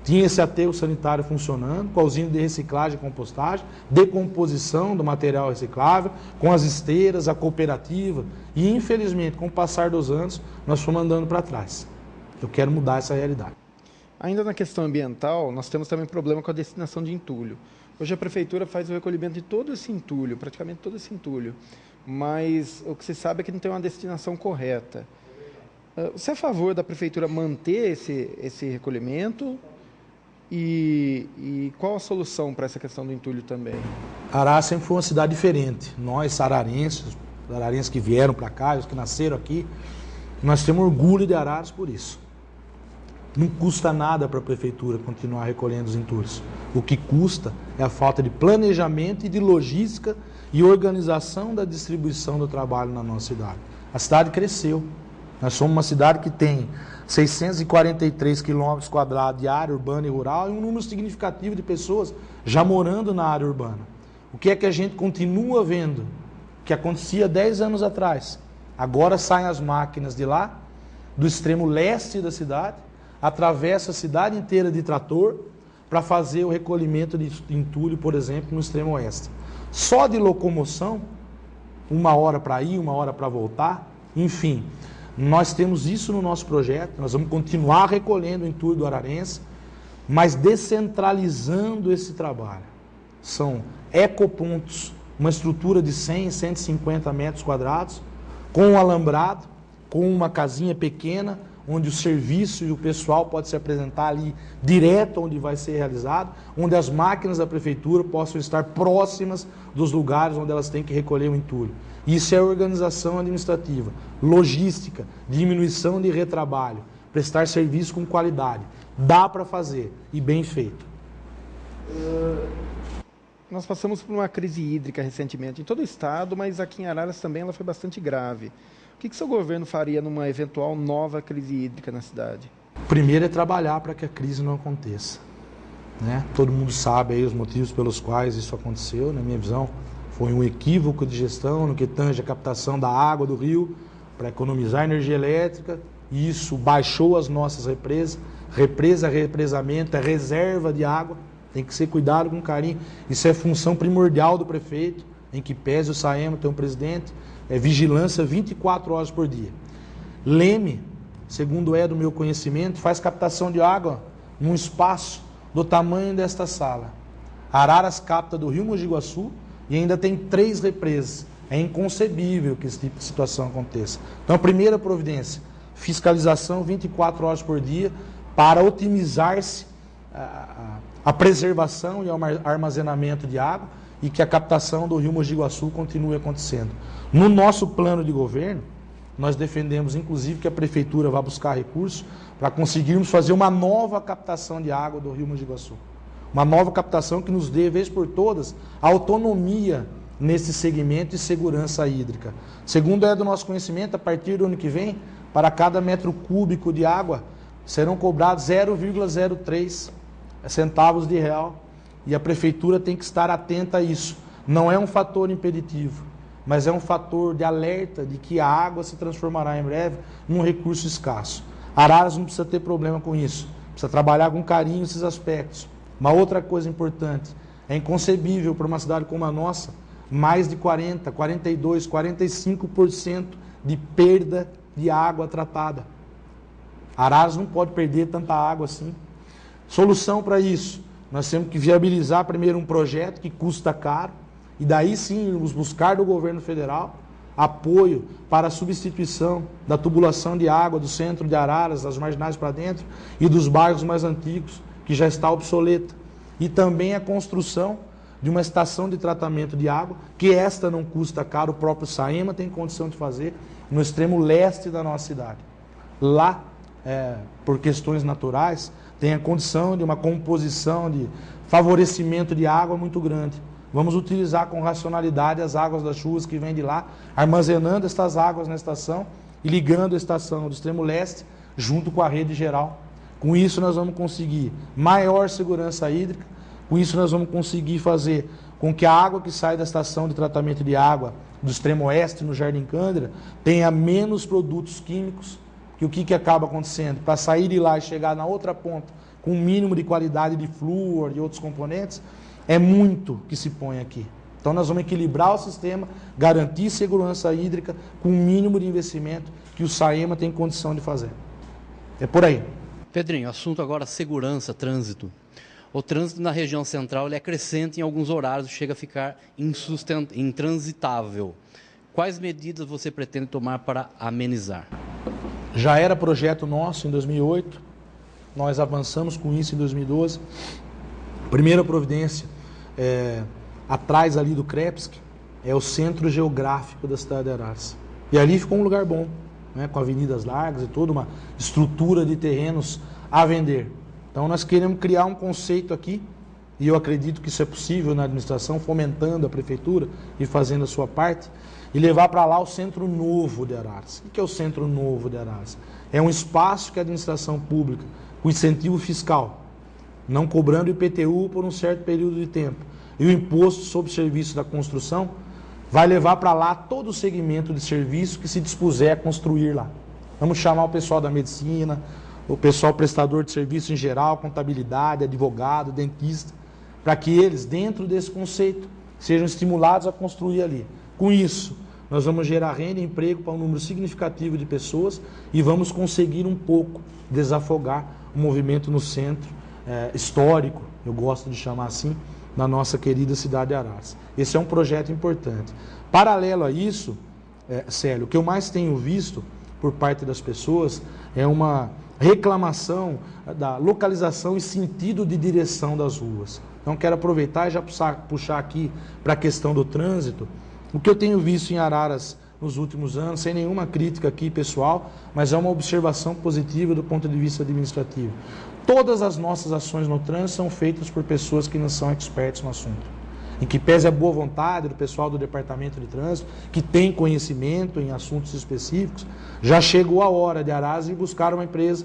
tinha esse aterro sanitário funcionando, com a usina de reciclagem e compostagem, decomposição do material reciclável, com as esteiras, a cooperativa. E, infelizmente, com o passar dos anos, nós fomos andando para trás. Eu quero mudar essa realidade. Ainda na questão ambiental, nós temos também problema com a destinação de entulho. Hoje a prefeitura faz o recolhimento de todo esse entulho, praticamente todo esse entulho, mas o que se sabe é que não tem uma destinação correta. Você é a favor da prefeitura manter esse recolhimento? E qual a solução para essa questão do entulho também? Araras sempre foi uma cidade diferente. Nós, ararenses que vieram para cá, os que nasceram aqui, nós temos orgulho de Araras por isso. Não custa nada para a prefeitura continuar recolhendo os entulhos. O que custa é a falta de planejamento e de logística e organização da distribuição do trabalho na nossa cidade. A cidade cresceu. Nós somos uma cidade que tem 643 quilômetros quadrados de área urbana e rural e um número significativo de pessoas já morando na área urbana. O que é que a gente continua vendo? Que acontecia 10 anos atrás. Agora saem as máquinas de lá, do extremo leste da cidade, atravessa a cidade inteira de trator para fazer o recolhimento de entulho, por exemplo, no extremo oeste. Só de locomoção, 1 hora para ir, 1 hora para voltar, enfim, nós temos isso no nosso projeto, nós vamos continuar recolhendo o entulho do ararense, mas descentralizando esse trabalho. São ecopontos, uma estrutura de 100, 150 metros quadrados, com um alambrado, com uma casinha pequena, onde o serviço e o pessoal pode se apresentar ali direto onde vai ser realizado, onde as máquinas da prefeitura possam estar próximas dos lugares onde elas têm que recolher o entulho. Isso é organização administrativa, logística, diminuição de retrabalho, prestar serviço com qualidade. Dá para fazer e bem feito. Nós passamos por uma crise hídrica recentemente em todo o estado, mas aqui em Araras também ela foi bastante grave. O que seu governo faria numa eventual nova crise hídrica na cidade? Primeiro é trabalhar para que a crise não aconteça, né? Todo mundo sabe aí os motivos pelos quais isso aconteceu. Na minha visão, foi um equívoco de gestão no que tange a captação da água do rio para economizar energia elétrica. E isso baixou as nossas represas. Represa, represamento, é reserva de água. Tem que ser cuidado com carinho. Isso é função primordial do prefeito, em que pese o Saema tem um presidente. É vigilância 24 horas por dia. Leme, segundo é do meu conhecimento, faz captação de água num espaço do tamanho desta sala. Araras capta do rio Mogi Guaçu e ainda tem 3 represas. É inconcebível que esse tipo de situação aconteça. Então, a primeira providência, fiscalização 24 horas por dia para otimizar-se a preservação e o armazenamento de água e que a captação do rio Mogi Guaçu continue acontecendo. No nosso plano de governo, nós defendemos, inclusive, que a prefeitura vá buscar recursos para conseguirmos fazer uma nova captação de água do rio Mogi Guaçu. Uma nova captação que nos dê, vez por todas, autonomia nesse segmento e segurança hídrica. Segundo é do nosso conhecimento, a partir do ano que vem, para cada metro cúbico de água, serão cobrados 0,03 centavos de real. E a prefeitura tem que estar atenta a isso. Não é um fator impeditivo, mas é um fator de alerta de que a água se transformará em breve num recurso escasso. Araras não precisa ter problema com isso. Precisa trabalhar com carinho esses aspectos. Uma outra coisa importante, é inconcebível para uma cidade como a nossa, mais de 40, 42, 45% de perda de água tratada. Araras não pode perder tanta água assim. Solução para isso, nós temos que viabilizar primeiro um projeto que custa caro, e daí sim irmos buscar do governo federal apoio para a substituição da tubulação de água do centro de Araras, das marginais para dentro, e dos bairros mais antigos, que já está obsoleta. E também a construção de uma estação de tratamento de água, que esta não custa caro, o próprio Saema tem condição de fazer, no extremo leste da nossa cidade. Lá, por questões naturais, tem a condição de uma composição de favorecimento de água muito grande. Vamos utilizar com racionalidade as águas das chuvas que vêm de lá, armazenando estas águas na estação e ligando a estação do extremo leste junto com a rede geral. Com isso nós vamos conseguir maior segurança hídrica, com isso nós vamos conseguir fazer com que a água que sai da estação de tratamento de água do extremo oeste, no Jardim Cândida, tenha menos produtos químicos. Que o que acaba acontecendo? Para sair de lá e chegar na outra ponta com um mínimo de qualidade de flúor e outros componentes, é muito que se põe aqui. Então nós vamos equilibrar o sistema, garantir segurança hídrica com um mínimo de investimento que o Saema tem condição de fazer. É por aí. Pedrinho, assunto agora segurança, trânsito. O trânsito na região central ele é crescente em alguns horários, chega a ficar intransitável. Quais medidas você pretende tomar para amenizar? Já era projeto nosso em 2008, nós avançamos com isso em 2012. Primeira providência, atrás ali do Krepsk, é o centro geográfico da cidade de Araras. E ali ficou um lugar bom, né, com avenidas largas e toda uma estrutura de terrenos a vender. Então nós queremos criar um conceito aqui, e eu acredito que isso é possível na administração, fomentando a prefeitura e fazendo a sua parte, e levar para lá o Centro Novo de Araras. O que é o Centro Novo de Araras? É um espaço que a administração pública, com incentivo fiscal, não cobrando IPTU por um certo período de tempo, e o imposto sobre serviço da construção vai levar para lá todo o segmento de serviço que se dispuser a construir lá. Vamos chamar o pessoal da medicina, o pessoal prestador de serviço em geral, contabilidade, advogado, dentista, para que eles, dentro desse conceito, sejam estimulados a construir ali. Com isso, nós vamos gerar renda e emprego para um número significativo de pessoas e vamos conseguir um pouco desafogar o movimento no centro histórico, eu gosto de chamar assim, na nossa querida cidade de Araras. Esse é um projeto importante. Paralelo a isso, Célio, o que eu mais tenho visto por parte das pessoas é uma reclamação da localização e sentido de direção das ruas. Então, quero aproveitar e já puxar aqui para a questão do trânsito. O que eu tenho visto em Araras nos últimos anos, sem nenhuma crítica aqui pessoal, mas é uma observação positiva do ponto de vista administrativo. Todas as nossas ações no trânsito são feitas por pessoas que não são expertos no assunto. Em que pese a boa vontade do pessoal do Departamento de Trânsito, que tem conhecimento em assuntos específicos, já chegou a hora de Araras ir buscar uma empresa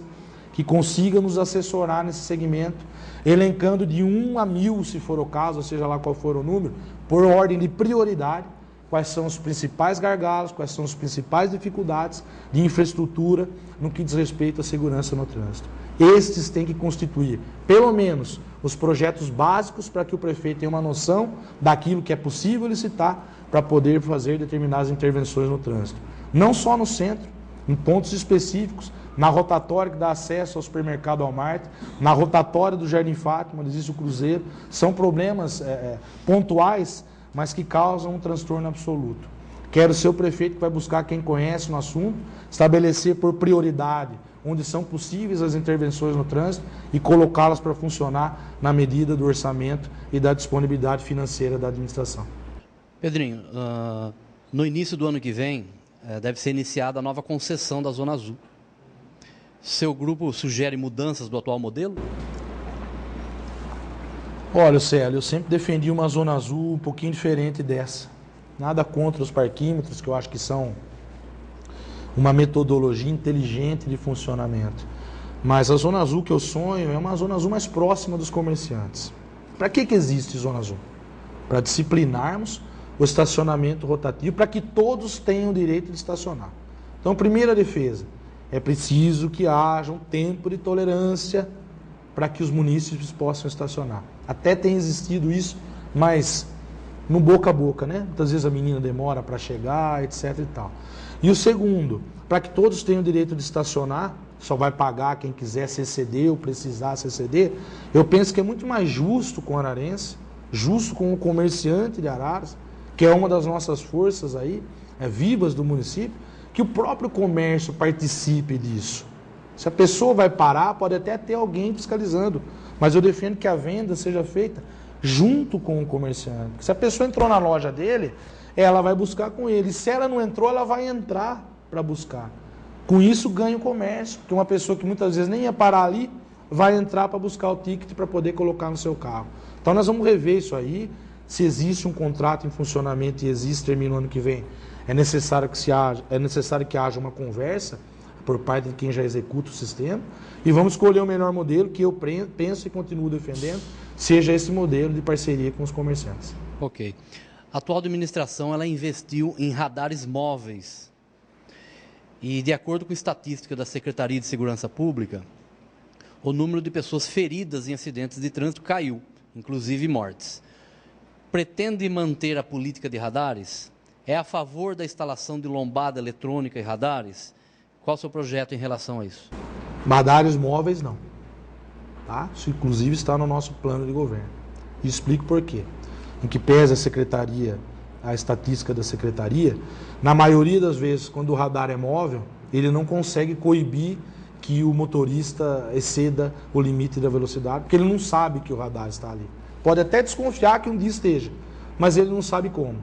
que consiga nos assessorar nesse segmento, elencando de 1 a 1000, se for o caso, ou seja lá qual for o número, por ordem de prioridade, quais são os principais gargalos, quais são as principais dificuldades de infraestrutura no que diz respeito à segurança no trânsito. Estes têm que constituir, pelo menos, os projetos básicos para que o prefeito tenha uma noção daquilo que é possível licitar para poder fazer determinadas intervenções no trânsito. Não só no centro, em pontos específicos, na rotatória que dá acesso ao supermercado Walmart, na rotatória do Jardim Fátima, onde existe o cruzeiro. São problemas pontuais, mas que causam um transtorno absoluto. Quero ser o prefeito que vai buscar quem conhece no assunto, estabelecer por prioridade onde são possíveis as intervenções no trânsito e colocá-las para funcionar na medida do orçamento e da disponibilidade financeira da administração. Pedrinho, no início do ano que vem, deve ser iniciada a nova concessão da Zona Azul. Seu grupo sugere mudanças do atual modelo? Olha, Célio, eu sempre defendi uma Zona Azul um pouquinho diferente dessa. Nada contra os parquímetros, que eu acho que são uma metodologia inteligente de funcionamento. Mas a Zona Azul que eu sonho é uma Zona Azul mais próxima dos comerciantes. Para que existe Zona Azul? Para disciplinarmos o estacionamento rotativo, para que todos tenham o direito de estacionar. Então, primeira defesa, é preciso que haja um tempo de tolerância para que os munícipes possam estacionar. Até tem existido isso, mas no boca a boca, né? Muitas vezes a menina demora para chegar, etc. e tal. E o segundo, para que todos tenham o direito de estacionar, só vai pagar quem quiser se exceder ou precisar se exceder, eu penso que é muito mais justo com o ararense, justo com o comerciante de Araras, que é uma das nossas forças aí, vivas do município, que o próprio comércio participe disso. Se a pessoa vai parar, pode até ter alguém fiscalizando, mas eu defendo que a venda seja feita junto com o comerciante. Se a pessoa entrou na loja dele, ela vai buscar com ele. Se ela não entrou, ela vai entrar para buscar. Com isso ganha o comércio, porque uma pessoa que muitas vezes nem ia parar ali, vai entrar para buscar o ticket para poder colocar no seu carro. Então nós vamos rever isso aí. Se existe um contrato em funcionamento e existe, termina o ano que vem, é necessário que haja uma conversa por parte de quem já executa o sistema e vamos escolher o melhor modelo que eu penso e continuo defendendo, seja esse modelo de parceria com os comerciantes. Ok. A atual administração ela investiu em radares móveis e, de acordo com a estatística da Secretaria de Segurança Pública, o número de pessoas feridas em acidentes de trânsito caiu, inclusive mortes. Pretende manter a política de radares? É a favor da instalação de lombada eletrônica e radares? Qual o seu projeto em relação a isso? Radares móveis, não. Tá? Isso, inclusive, está no nosso plano de governo. E explico por quê. Em que pese a estatística da secretaria, na maioria das vezes, quando o radar é móvel, ele não consegue coibir que o motorista exceda o limite da velocidade, porque ele não sabe que o radar está ali. Pode até desconfiar que um dia esteja, mas ele não sabe como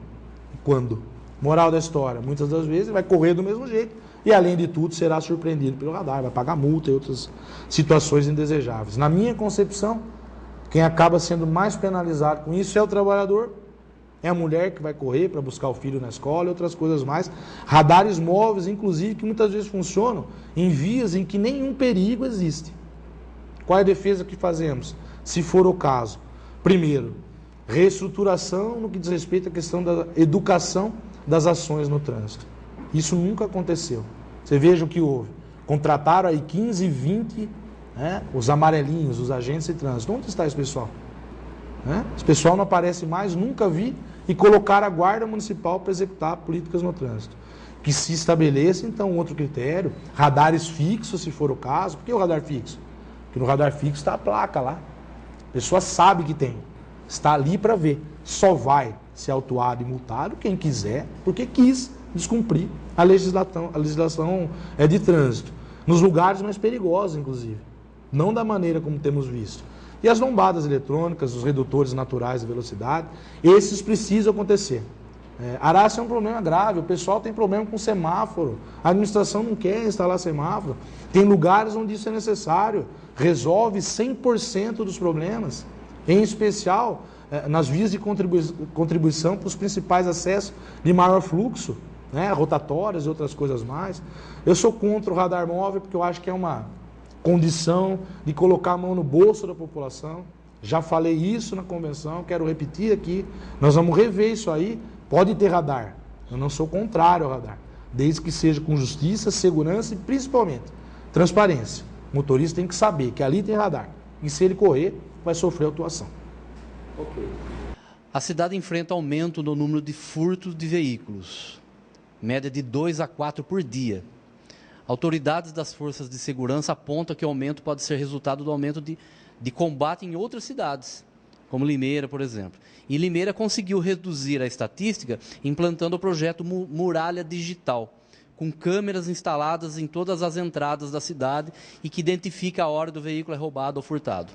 e quando. Moral da história, muitas das vezes ele vai correr do mesmo jeito e, além de tudo, será surpreendido pelo radar, vai pagar multa e outras situações indesejáveis. Na minha concepção, quem acaba sendo mais penalizado com isso é o trabalhador, é a mulher que vai correr para buscar o filho na escola e outras coisas mais. Radares móveis, inclusive, que muitas vezes funcionam em vias em que nenhum perigo existe. Qual é a defesa que fazemos? Se for o caso, primeiro, reestruturação no que diz respeito à questão da educação das ações no trânsito. Isso nunca aconteceu. Você veja o que houve. Contrataram aí 15, 20, os amarelinhos, os agentes de trânsito. Onde está esse pessoal? Esse pessoal não aparece mais, nunca vi, e colocaram a Guarda Municipal para executar políticas no trânsito. Que se estabeleça, então, outro critério, radares fixos, se for o caso. Por que o radar fixo? Porque no radar fixo está a placa lá. A pessoa sabe que tem. Está ali para ver. Só vai ser autuado e multado quem quiser, porque quis descumprir a legislação de trânsito. Nos lugares mais perigosos, inclusive. Não da maneira como temos visto. E as lombadas eletrônicas, os redutores naturais de velocidade, esses precisam acontecer. Araras é um problema grave, o pessoal tem problema com semáforo, a administração não quer instalar semáforo, tem lugares onde isso é necessário, resolve 100% dos problemas, em especial nas vias de contribuição para os principais acessos de maior fluxo, rotatórias e outras coisas mais. Eu sou contra o radar móvel porque eu acho que é uma condição de colocar a mão no bolso da população. Já falei isso na convenção, quero repetir aqui, nós vamos rever isso aí. Pode ter radar, eu não sou contrário ao radar, desde que seja com justiça, segurança e principalmente transparência. O motorista tem que saber que ali tem radar e se ele correr, vai sofrer autuação. Okay. A cidade enfrenta aumento no número de furtos de veículos, média de 2 a 4 por dia. Autoridades das forças de segurança apontam que o aumento pode ser resultado do aumento de combate em outras cidades, como Limeira, por exemplo. E Limeira conseguiu reduzir a estatística implantando o projeto Muralha Digital, com câmeras instaladas em todas as entradas da cidade e que identifica a hora do veículo é roubado ou furtado.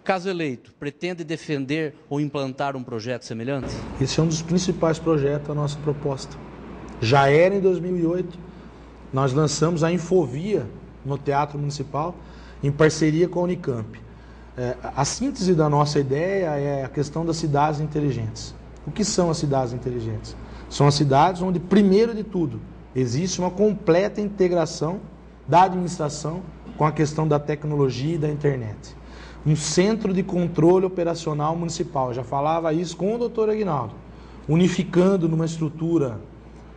Caso eleito, pretende defender ou implantar um projeto semelhante? Esse é um dos principais projetos da nossa proposta. Já era em 2008, nós lançamos a Infovia no Teatro Municipal, em parceria com a Unicamp. A síntese da nossa ideia é a questão das cidades inteligentes. O que são as cidades inteligentes? São as cidades onde, primeiro de tudo, existe uma completa integração da administração com a questão da tecnologia e da internet. Um centro de controle operacional municipal, já falava isso com o doutor Aguinaldo, unificando numa estrutura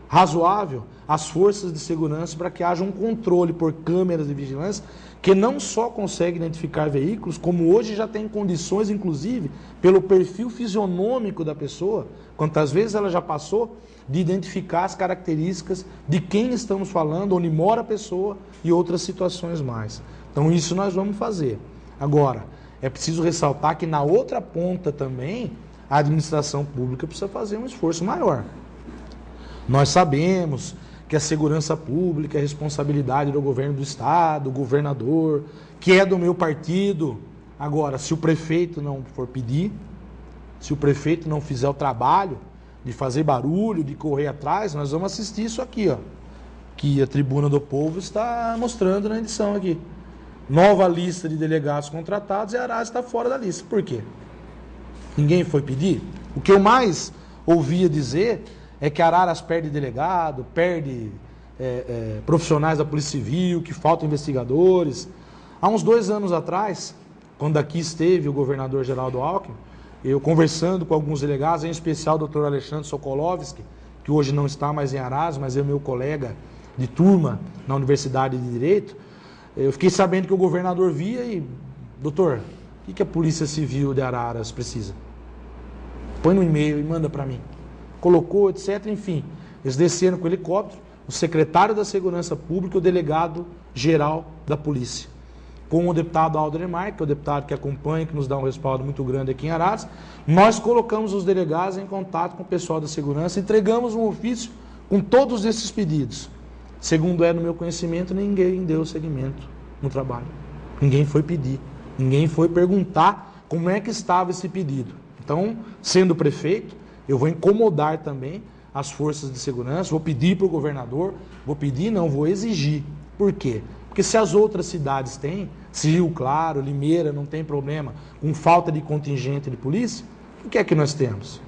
razoável as forças de segurança para que haja um controle por câmeras de vigilância que não só consegue identificar veículos, como hoje já tem condições, inclusive, pelo perfil fisionômico da pessoa, quantas vezes ela já passou, de identificar as características de quem estamos falando, onde mora a pessoa e outras situações mais. Então isso nós vamos fazer. Agora, é preciso ressaltar que na outra ponta também, a administração pública precisa fazer um esforço maior. Nós sabemos que a segurança pública é responsabilidade do governo do estado, do governador, que é do meu partido. Agora, se o prefeito não for pedir, se o prefeito não fizer o trabalho de fazer barulho, de correr atrás, nós vamos assistir isso aqui, ó, que a Tribuna do Povo está mostrando na edição aqui. Nova lista de delegados contratados e Araras está fora da lista. Por quê? Ninguém foi pedir? O que eu mais ouvia dizer é que Araras perde delegado, perde profissionais da Polícia Civil, que faltam investigadores. Há uns 2 anos atrás, quando aqui esteve o governador Geraldo Alckmin, eu conversando com alguns delegados, em especial o Dr. Alexandre Sokolovski, que hoje não está mais em Araras, mas é meu colega de turma na Universidade de Direito, eu fiquei sabendo que o governador via e, doutor, o que a Polícia Civil de Araras precisa? Põe no e-mail e manda para mim. Colocou, etc. Enfim, eles desceram com o helicóptero, o secretário da Segurança Pública e o delegado geral da polícia. Com o deputado Aldemar, que é o deputado que acompanha, que nos dá um respaldo muito grande aqui em Araras, nós colocamos os delegados em contato com o pessoal da segurança, entregamos um ofício com todos esses pedidos. Segundo no meu conhecimento, ninguém deu seguimento no trabalho. Ninguém foi pedir, ninguém foi perguntar como é que estava esse pedido. Então, sendo prefeito, eu vou incomodar também as forças de segurança, vou pedir para o governador, vou exigir. Por quê? Porque se as outras cidades têm, se Rio Claro, Limeira não tem problema com falta de contingente de polícia, o que é que nós temos?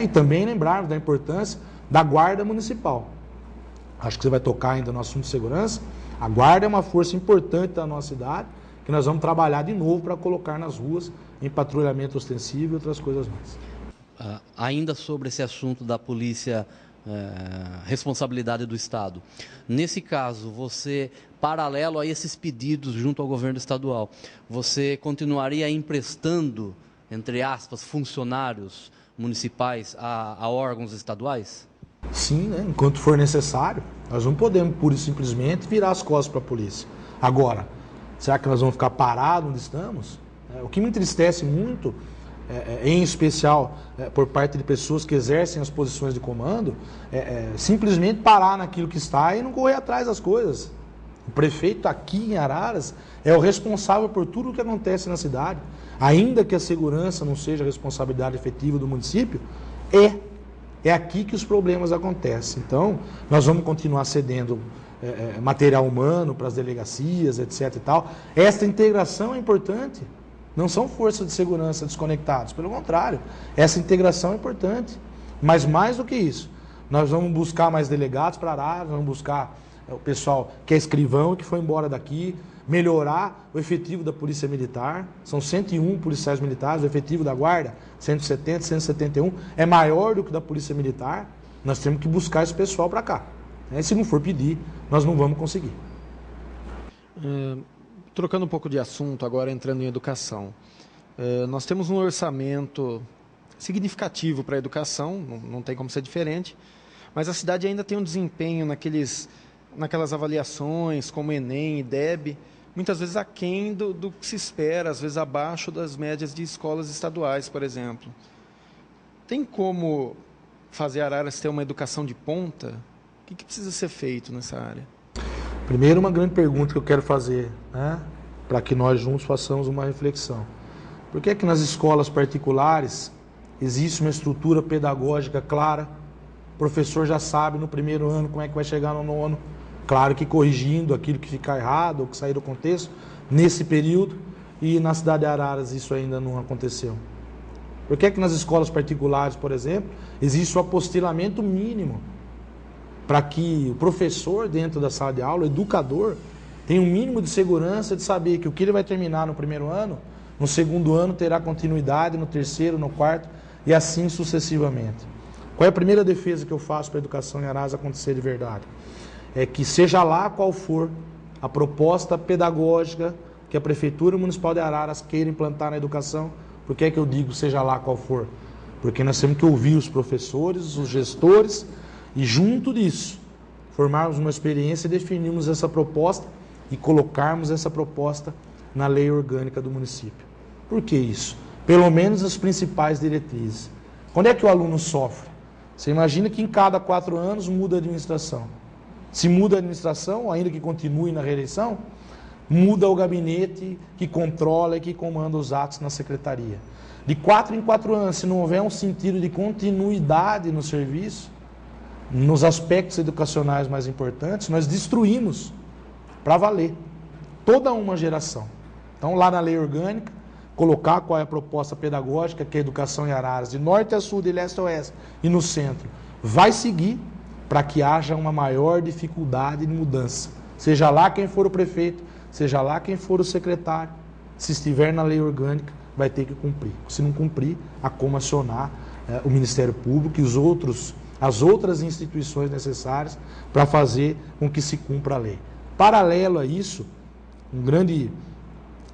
E também lembrarmos da importância da Guarda Municipal. Acho que você vai tocar ainda no assunto de segurança. A Guarda é uma força importante da nossa cidade, que nós vamos trabalhar de novo para colocar nas ruas em patrulhamento ostensivo e outras coisas mais. ainda sobre esse assunto da polícia, responsabilidade do Estado. Nesse caso, você, paralelo a esses pedidos junto ao governo estadual, você continuaria emprestando, entre aspas, funcionários municipais a órgãos estaduais? Sim, né? Enquanto for necessário. Nós não podemos, pura e simplesmente, virar as costas para a polícia. Agora, será que nós vamos ficar parados onde estamos? O que me entristece muito, em especial por parte de pessoas que exercem as posições de comando, simplesmente parar naquilo que está e não correr atrás das coisas. O prefeito aqui em Araras é o responsável por tudo o que acontece na cidade. Ainda que a segurança não seja a responsabilidade efetiva do município, é aqui que os problemas acontecem. Então, nós vamos continuar cedendo material humano para as delegacias, etc. e tal. Esta integração é importante. Não são forças de segurança desconectadas, pelo contrário, essa integração é importante. Mas mais do que isso, nós vamos buscar mais delegados para Araras, vamos buscar o pessoal que é escrivão, que foi embora daqui, melhorar o efetivo da Polícia Militar. São 101 policiais militares, o efetivo da Guarda, 170, 171, é maior do que o da Polícia Militar. Nós temos que buscar esse pessoal para cá. Se não for pedir, nós não vamos conseguir. Trocando um pouco de assunto, agora entrando em educação. Nós temos um orçamento significativo para a educação, não tem como ser diferente, mas a cidade ainda tem um desempenho naquelas avaliações, como Enem e DEB, muitas vezes aquém do que se espera, às vezes abaixo das médias de escolas estaduais, por exemplo. Tem como fazer Araras ter uma educação de ponta? O que precisa ser feito nessa área? Primeiro, uma grande pergunta que eu quero fazer, para que nós juntos façamos uma reflexão. Por que é que nas escolas particulares existe uma estrutura pedagógica clara? O professor já sabe no primeiro ano como é que vai chegar no nono, claro que corrigindo aquilo que ficar errado ou que sair do contexto, nesse período, e na cidade de Araras isso ainda não aconteceu. Por que é que nas escolas particulares, por exemplo, existe o apostilamento mínimo para que o professor dentro da sala de aula, o educador, tenha um mínimo de segurança de saber que o que ele vai terminar no primeiro ano, no segundo ano terá continuidade, no terceiro, no quarto e assim sucessivamente. Qual é a primeira defesa que eu faço para a educação em Araras acontecer de verdade? É que seja lá qual for a proposta pedagógica que a Prefeitura Municipal de Araras queira implantar na educação. Por que é que eu digo seja lá qual for? Porque nós temos que ouvir os professores, os gestores e junto disso formarmos uma experiência e definirmos essa proposta e colocarmos essa proposta na lei orgânica do município. Por que isso? Pelo menos as principais diretrizes. Quando é que o aluno sofre? Você imagina que em cada 4 anos muda a administração. Se muda a administração, ainda que continue na reeleição, muda o gabinete que controla e que comanda os atos na secretaria. De 4 em 4 anos, se não houver um sentido de continuidade no serviço, nos aspectos educacionais mais importantes, nós destruímos para valer toda uma geração. Então, lá na lei orgânica, colocar qual é a proposta pedagógica que a educação em Araras, de norte a sul, de leste a oeste e no centro, vai seguir para que haja uma maior dificuldade de mudança. Seja lá quem for o prefeito, seja lá quem for o secretário, se estiver na lei orgânica, vai ter que cumprir. Se não cumprir, há como acionar o Ministério Público e as outras instituições necessárias para fazer com que se cumpra a lei. Paralelo a isso, um grande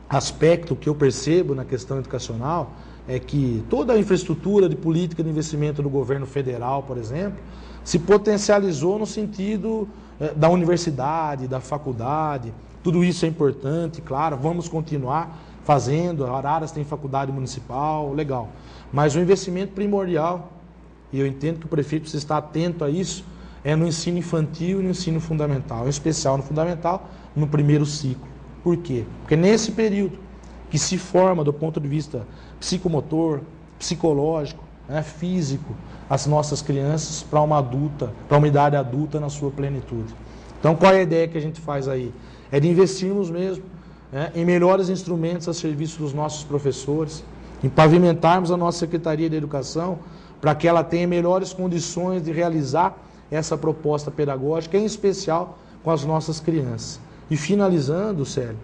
aspecto que eu percebo na questão educacional é que toda a infraestrutura de política de investimento do governo federal, por exemplo, se potencializou no sentido da universidade, da faculdade. Tudo isso é importante, claro, vamos continuar fazendo. Araras tem faculdade municipal, legal. Mas o investimento primordial, e eu entendo que o prefeito precisa estar atento a isso, é no ensino infantil e no ensino fundamental, em especial no fundamental, no primeiro ciclo. Por quê? Porque nesse período que se forma do ponto de vista psicomotor, psicológico, físico, as nossas crianças para uma idade adulta na sua plenitude. Então, qual é a ideia que a gente faz aí? É de investirmos mesmo em melhores instrumentos a serviço dos nossos professores, em pavimentarmos a nossa Secretaria de Educação para que ela tenha melhores condições de realizar essa proposta pedagógica, em especial com as nossas crianças. E finalizando, Célio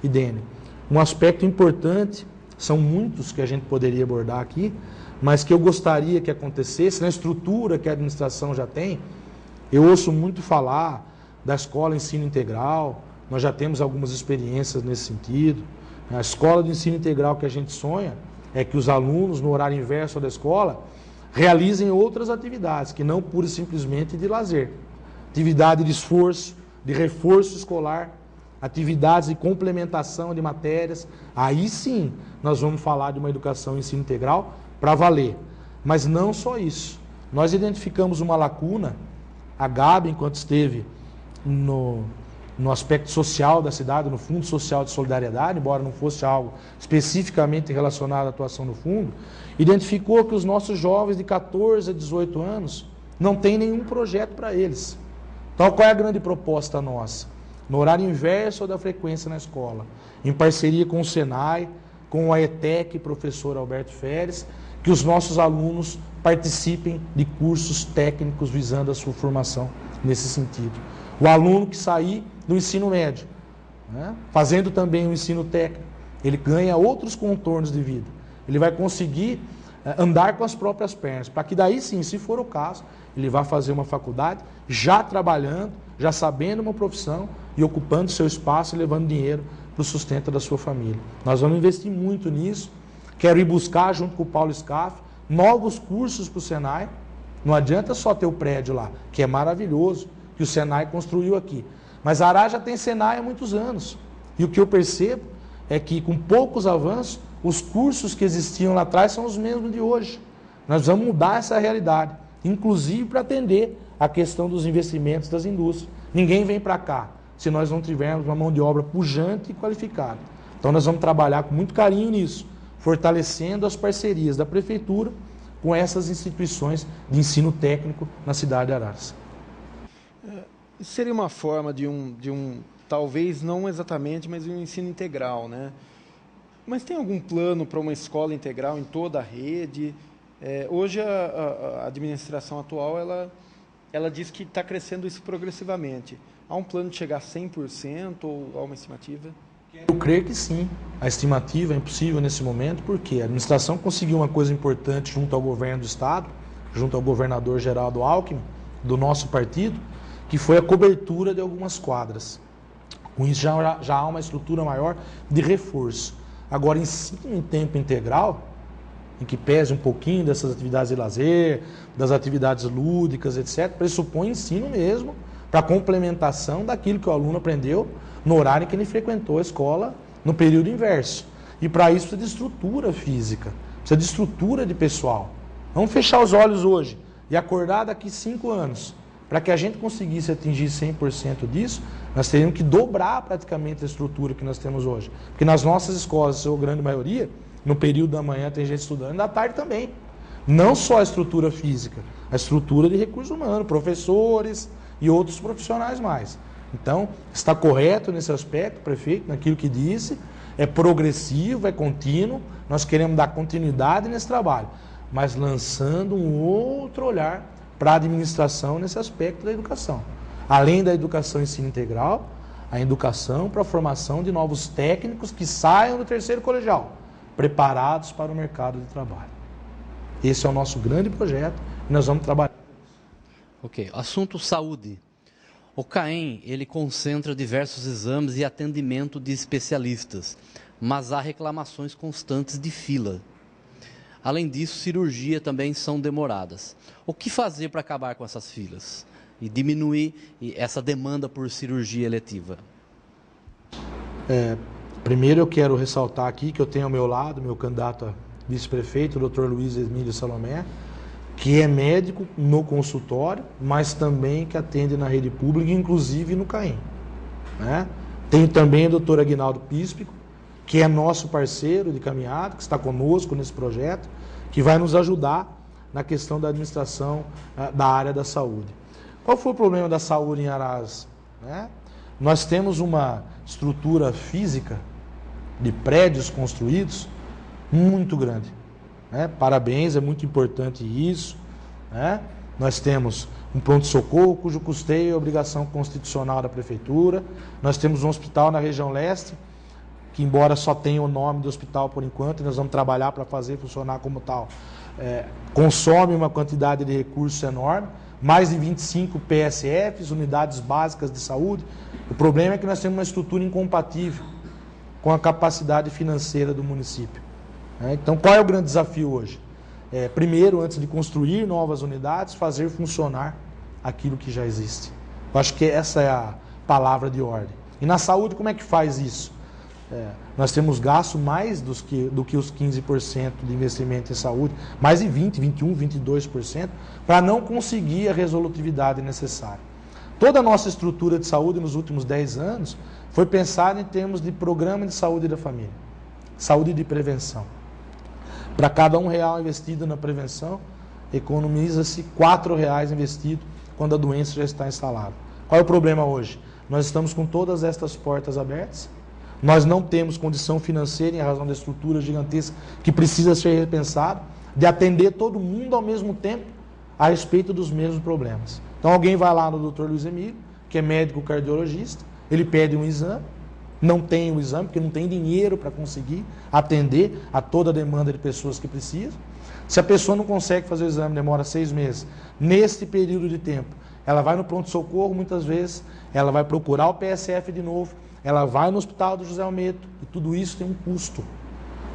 e Dênio, um aspecto importante São muitos que a gente poderia abordar aqui, mas que eu gostaria que acontecesse na estrutura que a administração já tem. Eu ouço muito falar da escola ensino integral, nós já temos algumas experiências nesse sentido. A escola de ensino integral que a gente sonha é que os alunos, no horário inverso da escola, realizem outras atividades, que não pura e simplesmente de lazer. Atividade de esforço, de reforço escolar, atividades de complementação de matérias. Aí sim nós vamos falar de uma educação ensino integral para valer. Mas não só isso. Nós identificamos uma lacuna, a Gabi, enquanto esteve no aspecto social da cidade, no Fundo Social de Solidariedade, embora não fosse algo especificamente relacionado à atuação no fundo, identificou que os nossos jovens de 14 a 18 anos não têm nenhum projeto para eles. Então, qual é a grande proposta nossa? No horário inverso da frequência na escola, em parceria com o Senai, com a ETEC, professor Alberto Feres, que os nossos alunos participem de cursos técnicos visando a sua formação nesse sentido. O aluno que sair do ensino médio, né, fazendo também o ensino técnico, ele ganha outros contornos de vida. Ele vai conseguir andar com as próprias pernas, para que daí sim, se for o caso, ele vai fazer uma faculdade já trabalhando, já sabendo uma profissão e ocupando seu espaço e levando dinheiro para o sustento da sua família. Nós vamos investir muito nisso. Quero ir buscar, junto com o Paulo Scaff, novos cursos para o Senai. Não adianta só ter o prédio lá, que é maravilhoso, que o Senai construiu aqui. Mas Ará já tem Senai há muitos anos. E o que eu percebo é que, com poucos avanços, os cursos que existiam lá atrás são os mesmos de hoje. Nós vamos mudar essa realidade, inclusive para atender a questão dos investimentos das indústrias. Ninguém vem para cá se nós não tivermos uma mão de obra pujante e qualificada. Então nós vamos trabalhar com muito carinho nisso, fortalecendo as parcerias da Prefeitura com essas instituições de ensino técnico na cidade de Araras. Seria uma forma de talvez não exatamente, mas de um ensino integral, né? Mas tem algum plano para uma escola integral em toda a rede? Hoje a administração atual ela diz que está crescendo isso progressivamente. Há um plano de chegar a 100% ou há uma estimativa? Eu creio que sim. A estimativa é impossível nesse momento, porque a administração conseguiu uma coisa importante junto ao governo do Estado, junto ao governador Geraldo Alckmin, do nosso partido, que foi a cobertura de algumas quadras. Com isso já há uma estrutura maior de reforço. Agora, ensino em tempo integral, em que pese um pouquinho dessas atividades de lazer, das atividades lúdicas, etc., pressupõe ensino mesmo para complementação daquilo que o aluno aprendeu no horário em que ele frequentou a escola no período inverso. E para isso precisa de estrutura física, precisa de estrutura de pessoal. Vamos fechar os olhos hoje e acordar daqui 5 anos. Para que a gente conseguisse atingir 100% disso, nós teríamos que dobrar praticamente a estrutura que nós temos hoje. Porque nas nossas escolas, a sua grande maioria, no período da manhã tem gente estudando, e da tarde também. Não só a estrutura física, a estrutura de recursos humanos, professores e outros profissionais mais. Então, está correto nesse aspecto, prefeito, naquilo que disse, é progressivo, é contínuo, nós queremos dar continuidade nesse trabalho, mas lançando um outro olhar para a administração nesse aspecto da educação. Além da educação ensino integral, a educação para a formação de novos técnicos que saiam do terceiro colegial, preparados para o mercado de trabalho. Esse é o nosso grande projeto e nós vamos trabalhar. Ok. Assunto saúde. O CAEM, ele concentra diversos exames e atendimento de especialistas, mas há reclamações constantes de fila. Além disso, cirurgia também são demoradas. O que fazer para acabar com essas filas e diminuir essa demanda por cirurgia eletiva? Primeiro eu quero ressaltar aqui que eu tenho ao meu lado meu candidato a vice-prefeito, o Dr. Luiz Emílio Salomé, que é médico no consultório, mas também que atende na rede pública, inclusive no CAEM. Né? Tenho também o Dr. Aguinaldo Píspico, que é nosso parceiro de caminhada, que está conosco nesse projeto, que vai nos ajudar na questão da administração da área da saúde. Qual foi o problema da saúde em Araras? Né? Nós temos uma estrutura física de prédios construídos muito grande. Né? Parabéns, é muito importante isso. Né? Nós temos um pronto-socorro, cujo custeio é obrigação constitucional da Prefeitura. Nós temos um hospital na região leste, que embora só tenha o nome do hospital por enquanto, nós vamos trabalhar para fazer funcionar como tal, consome uma quantidade de recursos enorme, mais de 25 PSFs, unidades básicas de saúde. O problema é que nós temos uma estrutura incompatível com a capacidade financeira do município. Então, qual é o grande desafio hoje? Primeiro, antes de construir novas unidades, fazer funcionar aquilo que já existe. Eu acho que essa é a palavra de ordem. E na saúde, como é que faz isso? Nós temos gasto mais do que os 15% de investimento em saúde, mais de 20%, 21%, 22%, para não conseguir a resolutividade necessária. Toda a nossa estrutura de saúde nos últimos 10 anos foi pensada em termos de programa de saúde da família, saúde de prevenção. Para cada R$1 investido na prevenção, economiza-se R$4 investido quando a doença já está instalada. Qual é o problema hoje? Nós estamos com todas estas portas abertas, nós não temos condição financeira, em razão da estrutura gigantesca que precisa ser repensada, de atender todo mundo ao mesmo tempo a respeito dos mesmos problemas. Então alguém vai lá no Dr. Luiz Emílio, que é médico cardiologista, ele pede um exame, não tem o exame, porque não tem dinheiro para conseguir atender a toda a demanda de pessoas que precisam. Se a pessoa não consegue fazer o exame, demora 6 meses. Neste período de tempo, ela vai no pronto-socorro muitas vezes, ela vai procurar o PSF de novo, ela vai no hospital do José Almeto, e tudo isso tem um custo.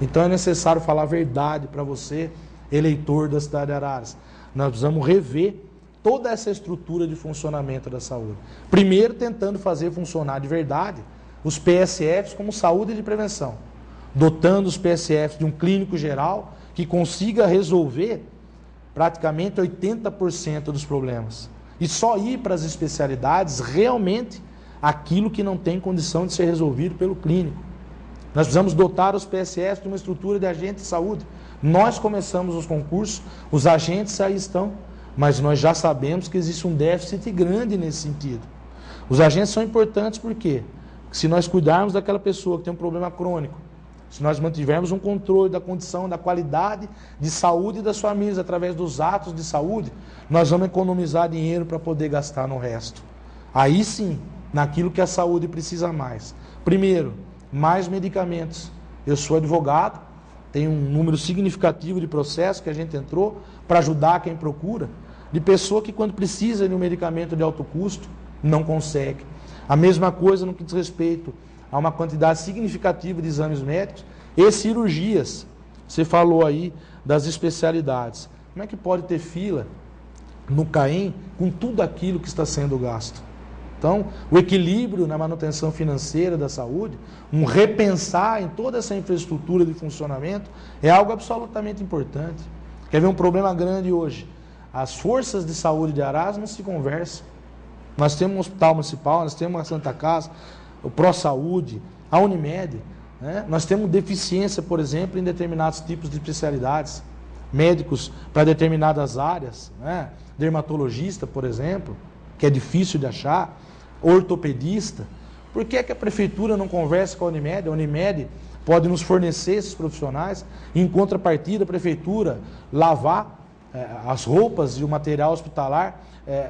Então é necessário falar a verdade para você, eleitor da cidade de Araras. Nós precisamos rever toda essa estrutura de funcionamento da saúde. Primeiro, tentando fazer funcionar de verdade os PSFs como saúde de prevenção, dotando os PSFs de um clínico geral que consiga resolver praticamente 80% dos problemas. E só ir para as especialidades realmente aquilo que não tem condição de ser resolvido pelo clínico. Nós precisamos dotar os PSFs de uma estrutura de agentes de saúde. Nós começamos os concursos, os agentes aí estão, mas nós já sabemos que existe um déficit grande nesse sentido. Os agentes são importantes por quê? Porque se nós cuidarmos daquela pessoa que tem um problema crônico, se nós mantivermos um controle da condição, da qualidade de saúde das famílias através dos atos de saúde, nós vamos economizar dinheiro para poder gastar no resto. Aí sim, naquilo que a saúde precisa mais. Primeiro, mais medicamentos. Eu sou advogado, tem um número significativo de processos que a gente entrou para ajudar quem procura, de pessoa que quando precisa de um medicamento de alto custo, não consegue. A mesma coisa no que diz respeito a uma quantidade significativa de exames médicos e cirurgias. Você falou aí das especialidades. Como é que pode ter fila no CAEM com tudo aquilo que está sendo gasto? Então, o equilíbrio na manutenção financeira da saúde, um repensar em toda essa infraestrutura de funcionamento, é algo absolutamente importante. Quer ver um problema grande hoje? As forças de saúde de Araras não se conversam. Nós temos um hospital municipal, nós temos a Santa Casa, o ProSaúde, a Unimed, né? Nós temos deficiência, por exemplo, em determinados tipos de especialidades, médicos para determinadas áreas, né? Dermatologista, por exemplo, que é difícil de achar, ortopedista. Por que é que a prefeitura não conversa com a Unimed? A Unimed pode nos fornecer esses profissionais, e em contrapartida a prefeitura lavar as roupas e o material hospitalar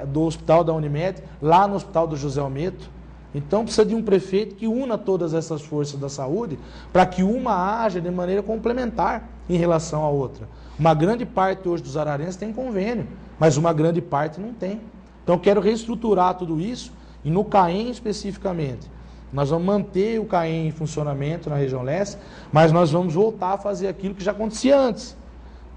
do hospital da Unimed lá no hospital do José Almeto. Então precisa de um prefeito que una todas essas forças da saúde para que uma haja de maneira complementar em relação à outra. Uma grande parte hoje dos ararenses tem convênio, mas uma grande parte não tem. Então eu quero reestruturar tudo isso e no CAEM especificamente. Nós vamos manter o CAEM em funcionamento na região leste, mas nós vamos voltar a fazer aquilo que já acontecia antes,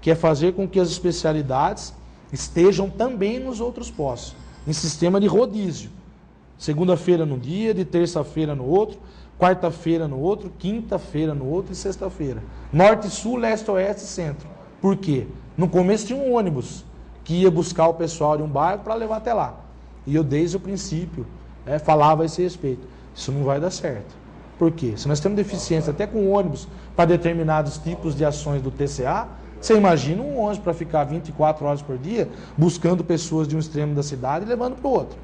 que é fazer com que as especialidades estejam também nos outros postos, em sistema de rodízio. Segunda-feira num dia, de terça-feira no outro, quarta-feira no outro, quinta-feira no outro e sexta-feira. Norte, sul, leste, oeste e centro. Por quê? No começo tinha um ônibus que ia buscar o pessoal de um bairro para levar até lá. E eu desde o princípio falava a esse respeito. Isso não vai dar certo. Por quê? Se nós temos deficiência até com ônibus para determinados tipos de ações do TCA, você imagina um ônibus para ficar 24 horas por dia buscando pessoas de um extremo da cidade e levando para o outro.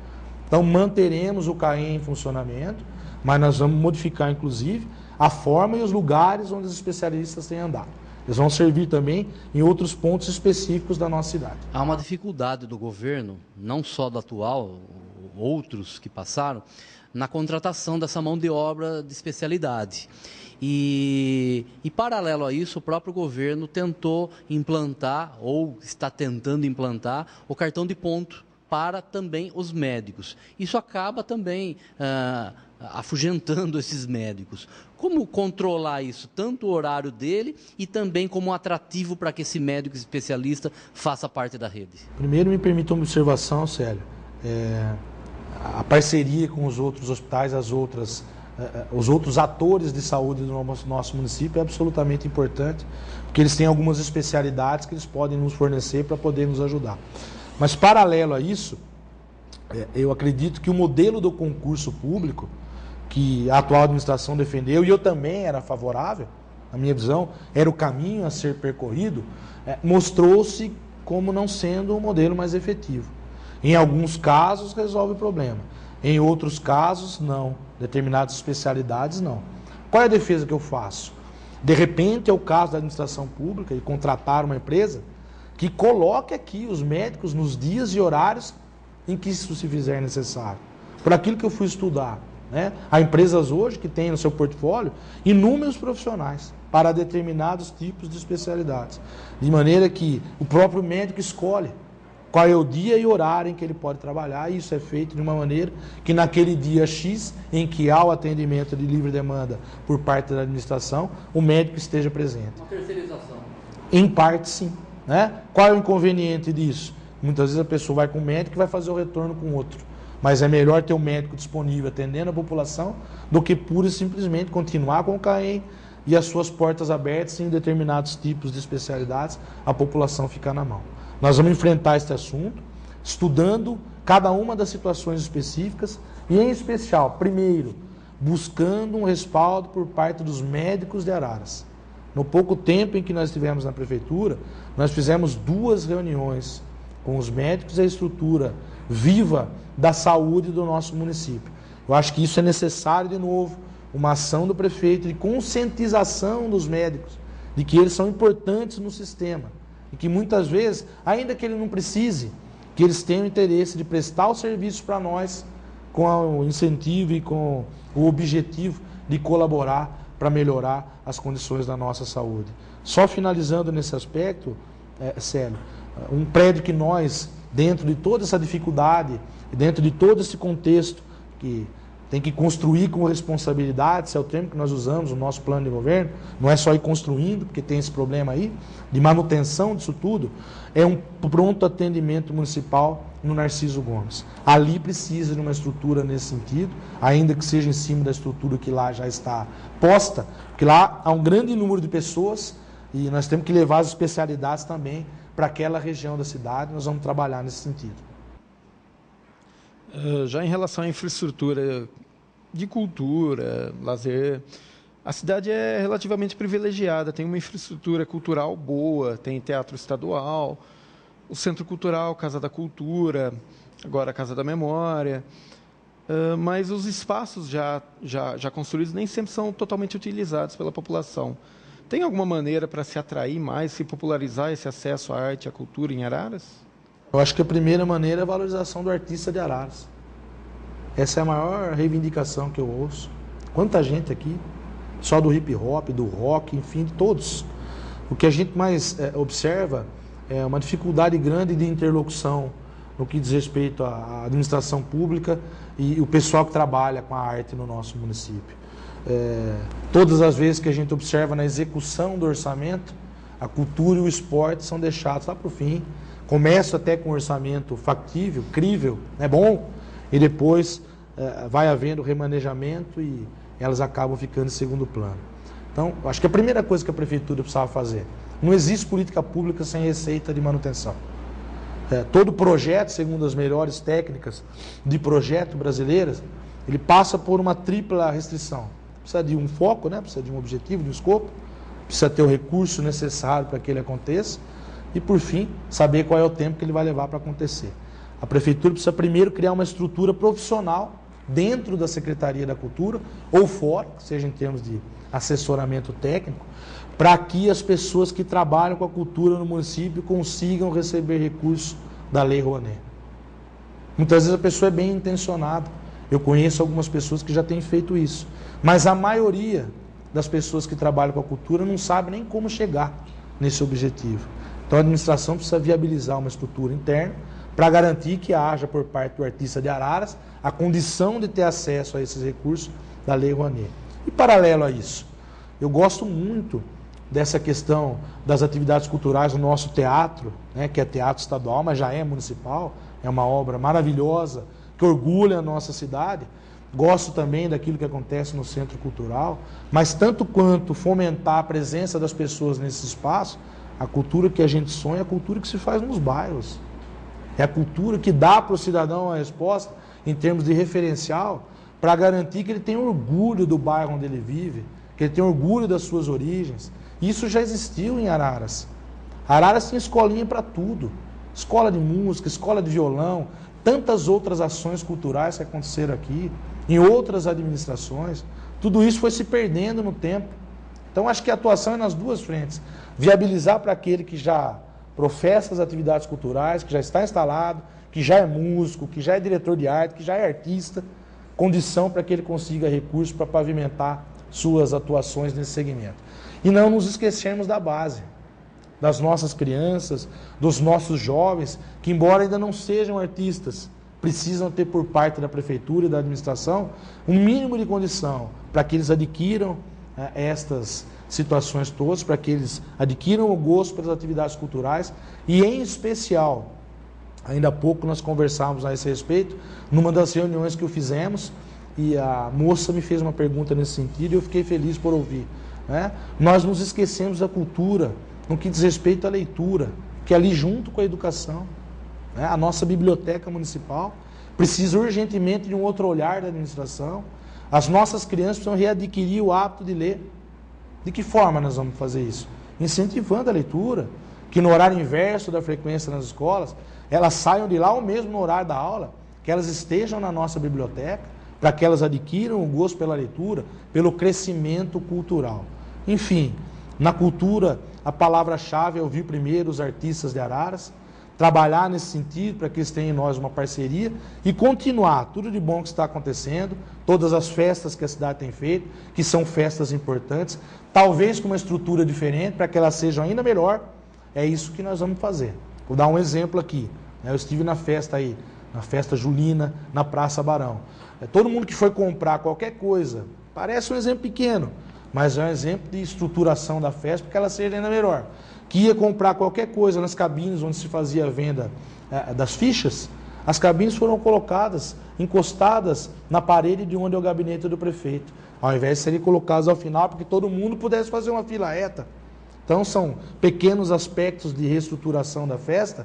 Então manteremos o CAEM em funcionamento, mas nós vamos modificar inclusive a forma e os lugares onde os especialistas têm andado. Eles vão servir também em outros pontos específicos da nossa cidade. Há uma dificuldade do governo, não só do atual, outros que passaram, na contratação dessa mão de obra de especialidade. E paralelo a isso, o próprio governo tentou implantar, ou está tentando implantar, o cartão de ponto para também os médicos. Isso acaba também afugentando esses médicos. Como controlar isso? Tanto o horário dele e também como atrativo para que esse médico especialista faça parte da rede. Primeiro, me permita uma observação, Célio. A parceria com os outros hospitais, os outros atores de saúde do nosso município é absolutamente importante, porque eles têm algumas especialidades que eles podem nos fornecer para poder nos ajudar. Mas, paralelo a isso, eu acredito que o modelo do concurso público, que a atual administração defendeu, e eu também era favorável, na minha visão, era o caminho a ser percorrido, mostrou-se como não sendo um modelo mais efetivo. Em alguns casos, resolve o problema. Em outros casos, não. Determinadas especialidades, não. Qual é a defesa que eu faço? De repente, é o caso da administração pública e contratar uma empresa que coloque aqui os médicos nos dias e horários em que isso se fizer necessário. Por aquilo que eu fui estudar. Né? Há empresas hoje que têm no seu portfólio inúmeros profissionais para determinados tipos de especialidades. De maneira que o próprio médico escolhe qual é o dia e horário em que ele pode trabalhar, e isso é feito de uma maneira que naquele dia X, em que há o atendimento de livre demanda por parte da administração, o médico esteja presente. Uma terceirização. Em parte, sim. Né? Qual é o inconveniente disso? Muitas vezes a pessoa vai com um médico e vai fazer o retorno com outro. Mas é melhor ter um médico disponível atendendo a população do que pura e simplesmente continuar com o CAEM e as suas portas abertas em determinados tipos de especialidades, a população ficar na mão. Nós vamos enfrentar este assunto, estudando cada uma das situações específicas e, em especial, primeiro, buscando um respaldo por parte dos médicos de Araras. No pouco tempo em que nós estivemos na prefeitura, nós fizemos 2 reuniões com os médicos e a estrutura viva da saúde do nosso município. Eu acho que isso é necessário, de novo, uma ação do prefeito de conscientização dos médicos, de que eles são importantes no sistema. E que muitas vezes, ainda que ele não precise, que eles tenham interesse de prestar o serviço para nós com o incentivo e com o objetivo de colaborar para melhorar as condições da nossa saúde. Só finalizando nesse aspecto, Célio, um prédio que nós, dentro de toda essa dificuldade, dentro de todo esse contexto que tem que construir com responsabilidade, esse é o termo que nós usamos no nosso plano de governo, não é só ir construindo, porque tem esse problema aí, de manutenção disso tudo, é um pronto atendimento municipal no Narciso Gomes. Ali precisa de uma estrutura nesse sentido, ainda que seja em cima da estrutura que lá já está posta, porque lá há um grande número de pessoas e nós temos que levar as especialidades também para aquela região da cidade, nós vamos trabalhar nesse sentido. Já em relação à infraestrutura de cultura, lazer, a cidade é relativamente privilegiada, tem uma infraestrutura cultural boa, tem teatro estadual, o Centro Cultural, Casa da Cultura, agora a Casa da Memória, mas os espaços já construídos nem sempre são totalmente utilizados pela população. Tem alguma maneira para se atrair mais, se popularizar esse acesso à arte e à cultura em Araras? Eu acho que a primeira maneira é a valorização do artista de Araras. Essa é a maior reivindicação que eu ouço. Quanta gente aqui, só do hip hop, do rock, enfim, de todos. O que a gente mais observa é uma dificuldade grande de interlocução no que diz respeito à administração pública e o pessoal que trabalha com a arte no nosso município. Todas as vezes que a gente observa na execução do orçamento, a cultura e o esporte são deixados lá para o fim. Começa até com um orçamento factível, crível, é bom, e depois vai havendo remanejamento e elas acabam ficando em segundo plano. Então, acho que a primeira coisa que a prefeitura precisava fazer, não existe política pública sem receita de manutenção. Todo projeto, segundo as melhores técnicas de projeto brasileiras, ele passa por uma tripla restrição. Precisa de um foco, né? Precisa de um objetivo, de um escopo, precisa ter o recurso necessário para que ele aconteça, e, por fim, saber qual é o tempo que ele vai levar para acontecer. A prefeitura precisa primeiro criar uma estrutura profissional dentro da Secretaria da Cultura ou fora, seja em termos de assessoramento técnico, para que as pessoas que trabalham com a cultura no município consigam receber recursos da Lei Rouanet. Muitas vezes a pessoa é bem intencionada. Eu conheço algumas pessoas que já têm feito isso. Mas a maioria das pessoas que trabalham com a cultura não sabe nem como chegar nesse objetivo. Então a administração precisa viabilizar uma estrutura interna para garantir que haja por parte do artista de Araras a condição de ter acesso a esses recursos da Lei Rouanet. E paralelo a isso, eu gosto muito dessa questão das atividades culturais no nosso teatro, né, que é teatro estadual, mas já é municipal, é uma obra maravilhosa, que orgulha a nossa cidade. Gosto também daquilo que acontece no Centro Cultural, mas tanto quanto fomentar a presença das pessoas nesse espaço, a cultura que a gente sonha é a cultura que se faz nos bairros. É a cultura que dá para o cidadão a resposta, em termos de referencial, para garantir que ele tem orgulho do bairro onde ele vive, que ele tem orgulho das suas origens. Isso já existiu em Araras. Araras tinha escolinha para tudo. Escola de música, escola de violão, tantas outras ações culturais que aconteceram aqui, em outras administrações. Tudo isso foi se perdendo no tempo. Então, acho que a atuação é nas duas frentes. Viabilizar para aquele que já professa as atividades culturais, que já está instalado, que já é músico, que já é diretor de arte, que já é artista, condição para que ele consiga recursos para pavimentar suas atuações nesse segmento. E não nos esquecermos da base, das nossas crianças, dos nossos jovens, que embora ainda não sejam artistas, precisam ter por parte da prefeitura e da administração um mínimo de condição para que eles adquiram estas situações todas, para que eles adquiram o gosto pelas atividades culturais e, em especial, ainda há pouco nós conversávamos a esse respeito, numa das reuniões que fizemos, e a moça me fez uma pergunta nesse sentido e eu fiquei feliz por ouvir. Né? Nós nos esquecemos da cultura no que diz respeito à leitura, que é ali junto com a educação. Né? A nossa biblioteca municipal precisa urgentemente de um outro olhar da administração. As nossas crianças precisam readquirir o hábito de ler. De que forma nós vamos fazer isso? Incentivando a leitura, que no horário inverso da frequência nas escolas, elas saiam de lá ou mesmo no horário da aula, que elas estejam na nossa biblioteca, para que elas adquiram o gosto pela leitura, pelo crescimento cultural. Enfim, na cultura, a palavra-chave é ouvir primeiro os artistas de Araras, trabalhar nesse sentido para que eles tenham em nós uma parceria e continuar tudo de bom que está acontecendo, todas as festas que a cidade tem feito, que são festas importantes, talvez com uma estrutura diferente para que elas sejam ainda melhor. É isso que nós vamos fazer. Vou dar um exemplo aqui. Eu estive na festa aí, na festa julina, na Praça Barão. Todo mundo que foi comprar qualquer coisa, parece um exemplo pequeno, mas é um exemplo de estruturação da festa para que ela seja ainda melhor. Que ia comprar qualquer coisa nas cabines onde se fazia a venda das fichas, as cabines foram colocadas, encostadas na parede de onde é o gabinete do prefeito, ao invés de serem colocadas ao final para que todo mundo pudesse fazer uma fila reta. Então são pequenos aspectos de reestruturação da festa,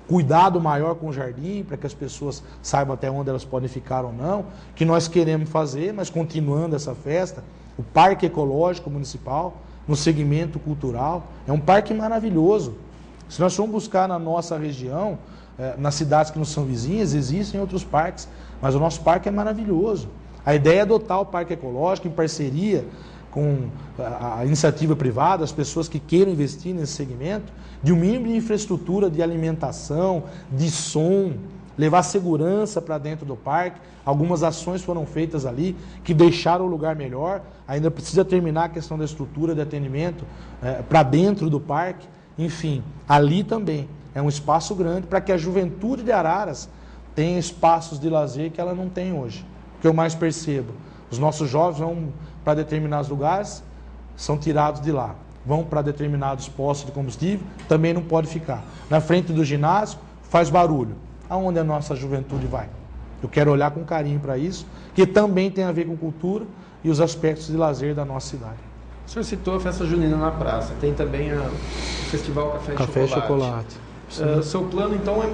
cuidado maior com o jardim, para que as pessoas saibam até onde elas podem ficar ou não, que nós queremos fazer, mas continuando essa festa, o Parque Ecológico Municipal, no segmento cultural, é um parque maravilhoso. Se nós formos buscar na nossa região, nas cidades que não são vizinhas, existem outros parques, mas o nosso parque é maravilhoso. A ideia é adotar o Parque Ecológico em parceria com a iniciativa privada, as pessoas que queiram investir nesse segmento, de um mínimo de infraestrutura de alimentação, de som, levar segurança para dentro do parque. Algumas ações foram feitas ali que deixaram o lugar melhor. Ainda precisa terminar a questão da estrutura de atendimento para dentro do parque. Enfim, ali também é um espaço grande para que a juventude de Araras tenha espaços de lazer que ela não tem hoje. O que eu mais percebo, os nossos jovens vão para determinados lugares, são tirados de lá. Vão para determinados postos de combustível, também não pode ficar. Na frente do ginásio, faz barulho. Aonde a nossa juventude vai? Eu quero olhar com carinho para isso, que também tem a ver com cultura e os aspectos de lazer da nossa cidade. O senhor citou a festa junina na praça, tem também o Festival Café e Chocolate. Seu plano, então, é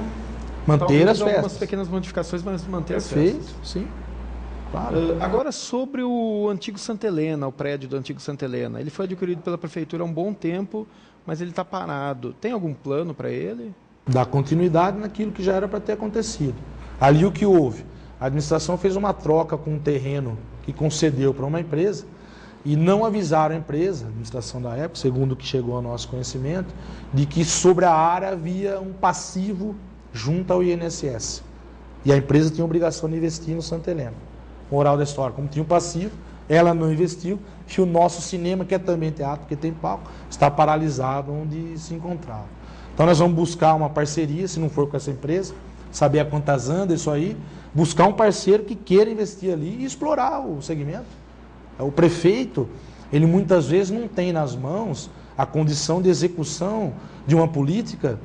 manter as festas. Algumas pequenas modificações, mas manter as festas. Perfeito, sim. Claro. Agora, sobre o antigo Santa Helena, o prédio do antigo Santa Helena. Ele foi adquirido pela prefeitura há um bom tempo, mas ele está parado. Tem algum plano para ele? Dar continuidade naquilo que já era para ter acontecido. Ali o que houve? A administração fez uma troca com um terreno que concedeu para uma empresa e não avisaram a empresa, a administração da época, segundo o que chegou ao nosso conhecimento, de que sobre a área havia um passivo junto ao INSS. E a empresa tinha a obrigação de investir no Santa Helena. Moral da história, como tinha um passivo, ela não investiu, e o nosso cinema, que é também teatro, porque tem palco, está paralisado onde se encontrava. Então nós vamos buscar uma parceria, se não for com essa empresa, saber a quantas anda isso aí, buscar um parceiro que queira investir ali e explorar o segmento. O prefeito, ele muitas vezes não tem nas mãos a condição de execução de uma política,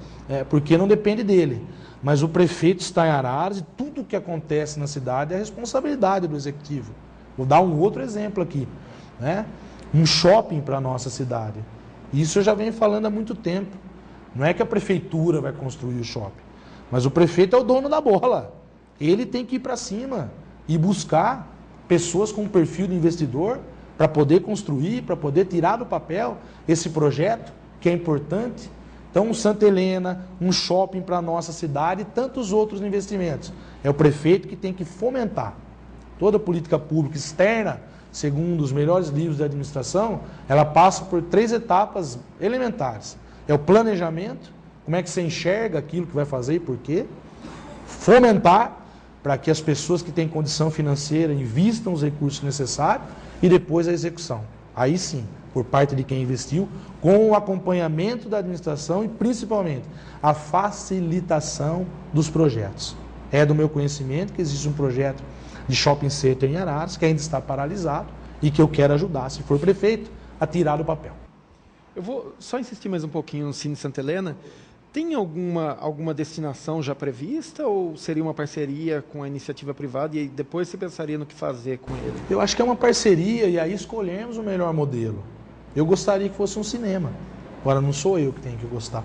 porque não depende dele. Mas o prefeito está em Araras e tudo o que acontece na cidade é responsabilidade do executivo. Vou dar um outro exemplo aqui, né? Um shopping para a nossa cidade. Isso eu já venho falando há muito tempo. Não é que a prefeitura vai construir o shopping, mas o prefeito é o dono da bola. Ele tem que ir para cima e buscar pessoas com perfil de investidor para poder construir, para poder tirar do papel esse projeto que é importante. Então, um Santa Helena, um shopping para a nossa cidade e tantos outros investimentos. É o prefeito que tem que fomentar. Toda política pública externa, segundo os melhores livros de administração, ela passa por 3 etapas elementares. É o planejamento, como é que você enxerga aquilo que vai fazer e por quê. Fomentar, para que as pessoas que têm condição financeira invistam os recursos necessários e depois a execução. Aí sim, por parte de quem investiu, com o acompanhamento da administração e principalmente a facilitação dos projetos. É do meu conhecimento que existe um projeto de shopping center em Araras que ainda está paralisado e que eu quero ajudar, se for prefeito, a tirar do papel. Eu vou só insistir mais um pouquinho no Cine Santa Helena. Tem alguma destinação já prevista ou seria uma parceria com a iniciativa privada e depois você pensaria no que fazer com ele? Eu acho que é uma parceria e aí escolhemos o melhor modelo. Eu gostaria que fosse um cinema. Agora, não sou eu que tenho que gostar.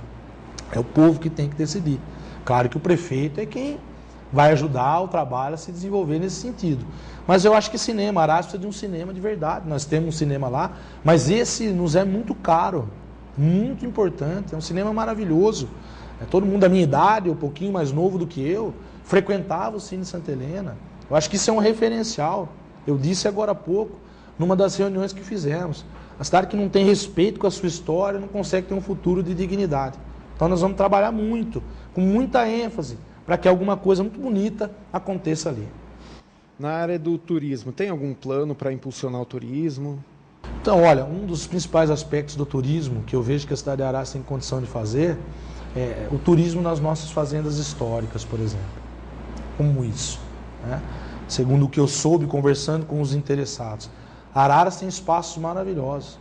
É o povo que tem que decidir. Claro que o prefeito é quem vai ajudar o trabalho a se desenvolver nesse sentido. Mas eu acho que cinema, Araras precisa de um cinema de verdade. Nós temos um cinema lá, mas esse nos é muito caro. Muito importante, é um cinema maravilhoso. Todo mundo da minha idade, um pouquinho mais novo do que eu, frequentava o Cine Santa Helena. Eu acho que isso é um referencial. Eu disse agora há pouco, numa das reuniões que fizemos. A cidade que não tem respeito com a sua história não consegue ter um futuro de dignidade. Então nós vamos trabalhar muito, com muita ênfase, para que alguma coisa muito bonita aconteça ali. Na área do turismo, tem algum plano para impulsionar o turismo? Então, olha, um dos principais aspectos do turismo que eu vejo que a cidade de Araras tem condição de fazer é o turismo nas nossas fazendas históricas, por exemplo. Como isso, né? Segundo o que eu soube conversando com os interessados, Araras tem espaços maravilhosos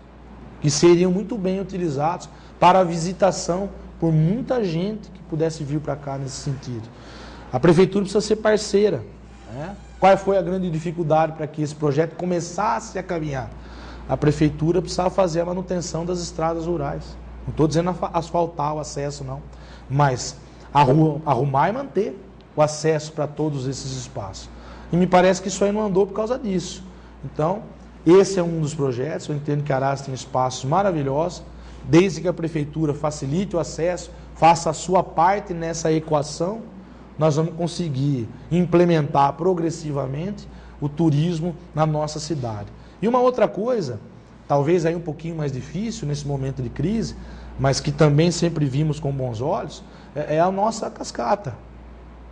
que seriam muito bem utilizados para a visitação por muita gente que pudesse vir para cá nesse sentido. A prefeitura precisa ser parceira, né? Qual foi a grande dificuldade para que esse projeto começasse a caminhar? A prefeitura precisava fazer a manutenção das estradas rurais. Não estou dizendo asfaltar o acesso, não. Mas arrumar e manter o acesso para todos esses espaços. E me parece que isso aí não andou por causa disso. Então, esse é um dos projetos. Eu entendo que Araras tem espaços maravilhosos. Desde que a prefeitura facilite o acesso, faça a sua parte nessa equação, nós vamos conseguir implementar progressivamente o turismo na nossa cidade. E uma outra coisa, talvez aí um pouquinho mais difícil nesse momento de crise, mas que também sempre vimos com bons olhos, é a nossa cascata,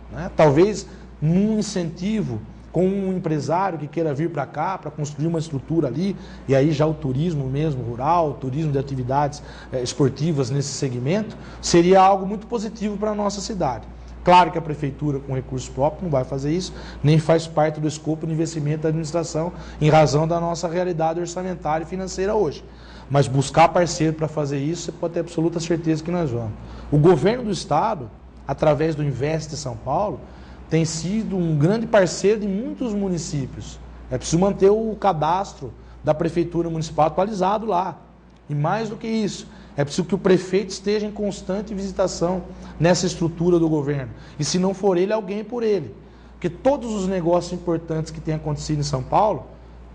né? Talvez num incentivo com um empresário que queira vir para cá para construir uma estrutura ali, e aí já o turismo mesmo rural, o turismo de atividades esportivas nesse segmento, seria algo muito positivo para a nossa cidade. Claro que a prefeitura, com recursos próprios, não vai fazer isso, nem faz parte do escopo de investimento da administração, em razão da nossa realidade orçamentária e financeira hoje. Mas buscar parceiro para fazer isso, você pode ter absoluta certeza que nós vamos. O governo do estado, através do Investe São Paulo, tem sido um grande parceiro de muitos municípios. É preciso manter o cadastro da prefeitura municipal atualizado lá. E mais do que isso, é preciso que o prefeito esteja em constante visitação nessa estrutura do governo. E se não for ele, alguém por ele. Porque todos os negócios importantes que têm acontecido em São Paulo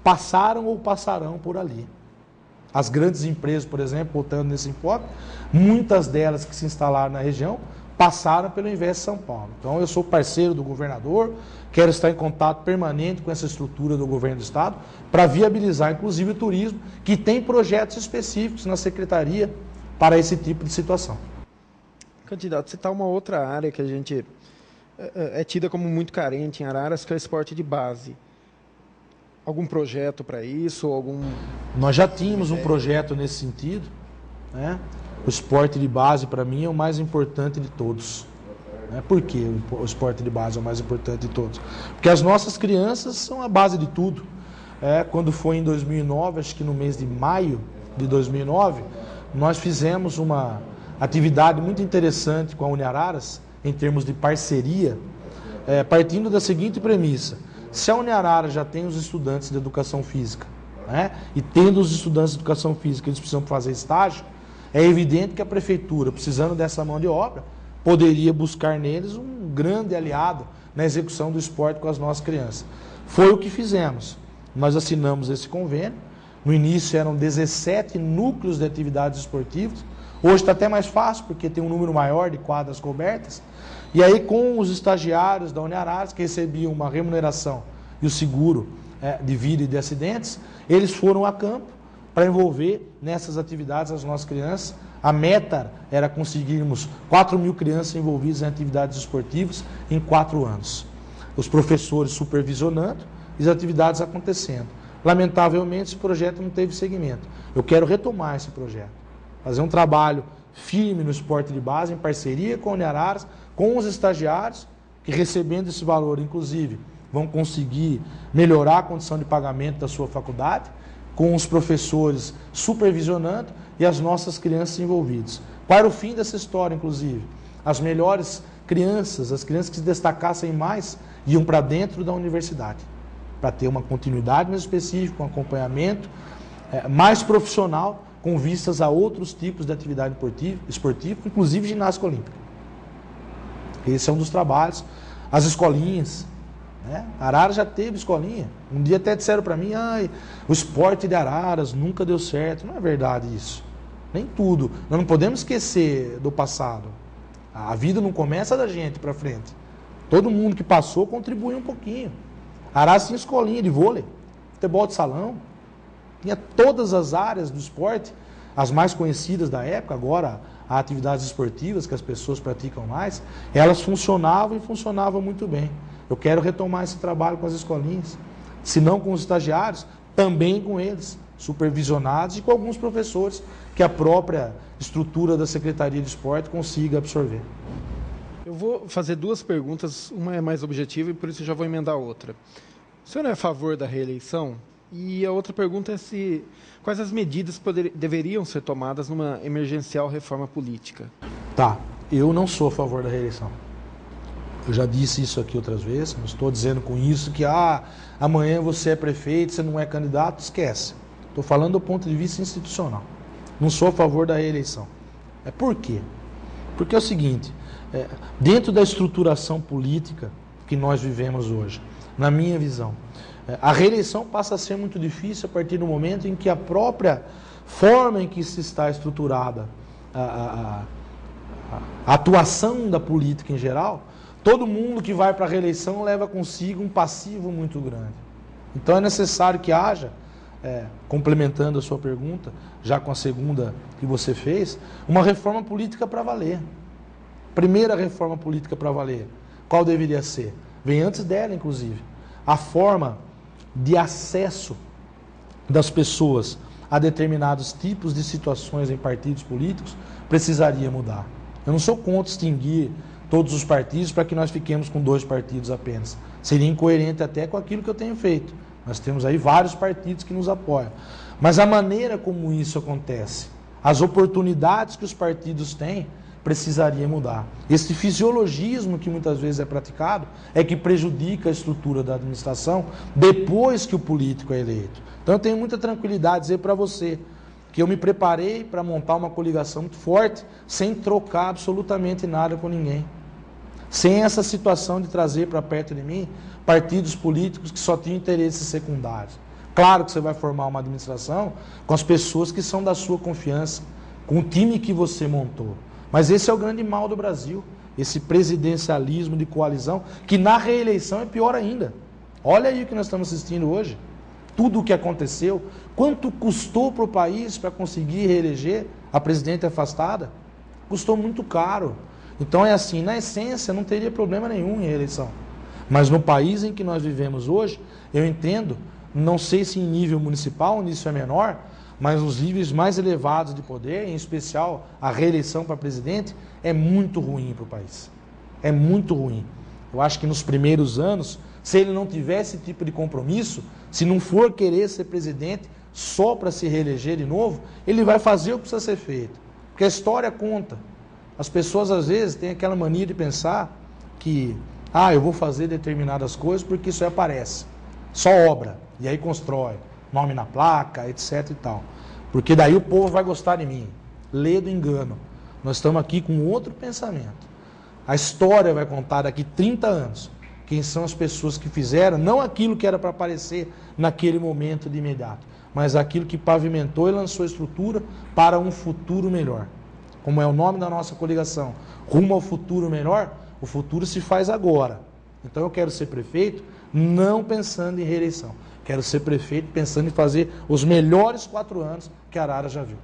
passaram ou passarão por ali. As grandes empresas, por exemplo, voltando nesse enfoque, muitas delas que se instalaram na região passaram pelo Investe São Paulo. Então eu sou parceiro do governador, quero estar em contato permanente com essa estrutura do governo do estado para viabilizar, inclusive, o turismo, que tem projetos específicos na secretaria para esse tipo de situação. Candidato, você está uma outra área que a gente é tida como muito carente em Araras, que é o esporte de base. algum projeto para isso? Nós já tínhamos um projeto nesse sentido, né? O esporte de base, para mim, é o mais importante de todos. Por que o esporte de base é o mais importante de todos? Porque as nossas crianças são a base de tudo. Quando foi em 2009, acho que no mês de maio de 2009, nós fizemos uma atividade muito interessante com a Uniararas, em termos de parceria, partindo da seguinte premissa: se a Uniararas já tem os estudantes de educação física, né, e tendo os estudantes de educação física, eles precisam fazer estágio, é evidente que a prefeitura, precisando dessa mão de obra, poderia buscar neles um grande aliado na execução do esporte com as nossas crianças. Foi o que fizemos. Nós assinamos esse convênio. No início eram 17 núcleos de atividades esportivas. Hoje está até mais fácil, porque tem um número maior de quadras cobertas. E aí, com os estagiários da Uniararas, que recebiam uma remuneração e o seguro de vida e de acidentes, eles foram a campo para envolver nessas atividades as nossas crianças. A meta era conseguirmos 4.000 crianças envolvidas em atividades esportivas em 4 anos. Os professores supervisionando e as atividades acontecendo. Lamentavelmente, esse projeto não teve seguimento. Eu quero retomar esse projeto, fazer um trabalho firme no esporte de base, em parceria com a Uniararas, com os estagiários, que recebendo esse valor, inclusive, vão conseguir melhorar a condição de pagamento da sua faculdade, com os professores supervisionando e as nossas crianças envolvidas. Qual era o fim dessa história, inclusive? As melhores crianças, as crianças que se destacassem mais, iam para dentro da universidade, para ter uma continuidade mais específica, um acompanhamento mais profissional, com vistas a outros tipos de atividade esportiva, inclusive ginástica olímpica. Esse é um dos trabalhos. As escolinhas, Araras já teve escolinha. Um dia até disseram para mim, o esporte de Araras nunca deu certo. Não é verdade isso. Nem tudo. Nós não podemos esquecer do passado. A vida não começa da gente para frente. Todo mundo que passou contribuiu um pouquinho. Araras tinha escolinha de vôlei, futebol de salão, tinha todas as áreas do esporte, as mais conhecidas da época. Agora, as atividades esportivas que as pessoas praticam mais, elas funcionavam e funcionavam muito bem. Eu quero retomar esse trabalho com as escolinhas, se não com os estagiários, também com eles, supervisionados, e com alguns professores que a própria estrutura da Secretaria de Esporte consiga absorver. Eu vou fazer 2 perguntas, uma é mais objetiva e por isso eu já vou emendar outra. O senhor é a favor da reeleição? E a outra pergunta é quais as medidas deveriam ser tomadas numa emergencial reforma política? Eu não sou a favor da reeleição. Eu já disse isso aqui outras vezes, não estou dizendo com isso que amanhã você é prefeito, você não é candidato, esquece. Estou falando do ponto de vista institucional. Não sou a favor da reeleição. Por quê? Porque é o seguinte, dentro da estruturação política que nós vivemos hoje, na minha visão, a reeleição passa a ser muito difícil a partir do momento em que a própria forma em que se está estruturada a atuação da política em geral, todo mundo que vai para a reeleição leva consigo um passivo muito grande. Então é necessário que haja, complementando a sua pergunta, já com a segunda que você fez, uma reforma política para valer. Primeira reforma política para valer, qual deveria ser? Vem antes dela, inclusive. A forma de acesso das pessoas a determinados tipos de situações em partidos políticos precisaria mudar. Eu não sou contra extinguir todos os partidos para que nós fiquemos com 2 partidos apenas. Seria incoerente até com aquilo que eu tenho feito. Nós temos aí vários partidos que nos apoiam. Mas a maneira como isso acontece, as oportunidades que os partidos têm, precisaria mudar. Esse fisiologismo que muitas vezes é praticado é que prejudica a estrutura da administração depois que o político é eleito. Então eu tenho muita tranquilidade de dizer para você que eu me preparei para montar uma coligação muito forte, sem trocar absolutamente nada com ninguém. Sem essa situação de trazer para perto de mim partidos políticos que só tinham interesses secundários. Claro que você vai formar uma administração com as pessoas que são da sua confiança, com o time que você montou. Mas esse é o grande mal do Brasil, esse presidencialismo de coalizão, que na reeleição é pior ainda. Olha aí o que nós estamos assistindo hoje. Tudo o que aconteceu, quanto custou para o país para conseguir reeleger a presidente afastada? Custou muito caro. Então é assim, na essência não teria problema nenhum em reeleição. Mas no país em que nós vivemos hoje, eu entendo, não sei se em nível municipal, onde isso é menor, mas os níveis mais elevados de poder, em especial a reeleição para presidente, é muito ruim para o país. É muito ruim. Eu acho que nos primeiros anos, se ele não tiver esse tipo de compromisso, se não for querer ser presidente só para se reeleger de novo, ele vai fazer o que precisa ser feito. Porque a história conta. As pessoas às vezes têm aquela mania de pensar que, eu vou fazer determinadas coisas porque isso aí aparece. Só obra. E aí constrói. Nome na placa, etc e tal. Porque daí o povo vai gostar de mim. Lê do engano. Nós estamos aqui com outro pensamento. A história vai contar daqui 30 anos quem são as pessoas que fizeram, não aquilo que era para aparecer naquele momento de imediato, mas aquilo que pavimentou e lançou a estrutura para um futuro melhor. Como é o nome da nossa coligação, rumo ao futuro melhor, o futuro se faz agora. Então eu quero ser prefeito não pensando em reeleição. Quero ser prefeito pensando em fazer os melhores 4 anos que Araras já viu.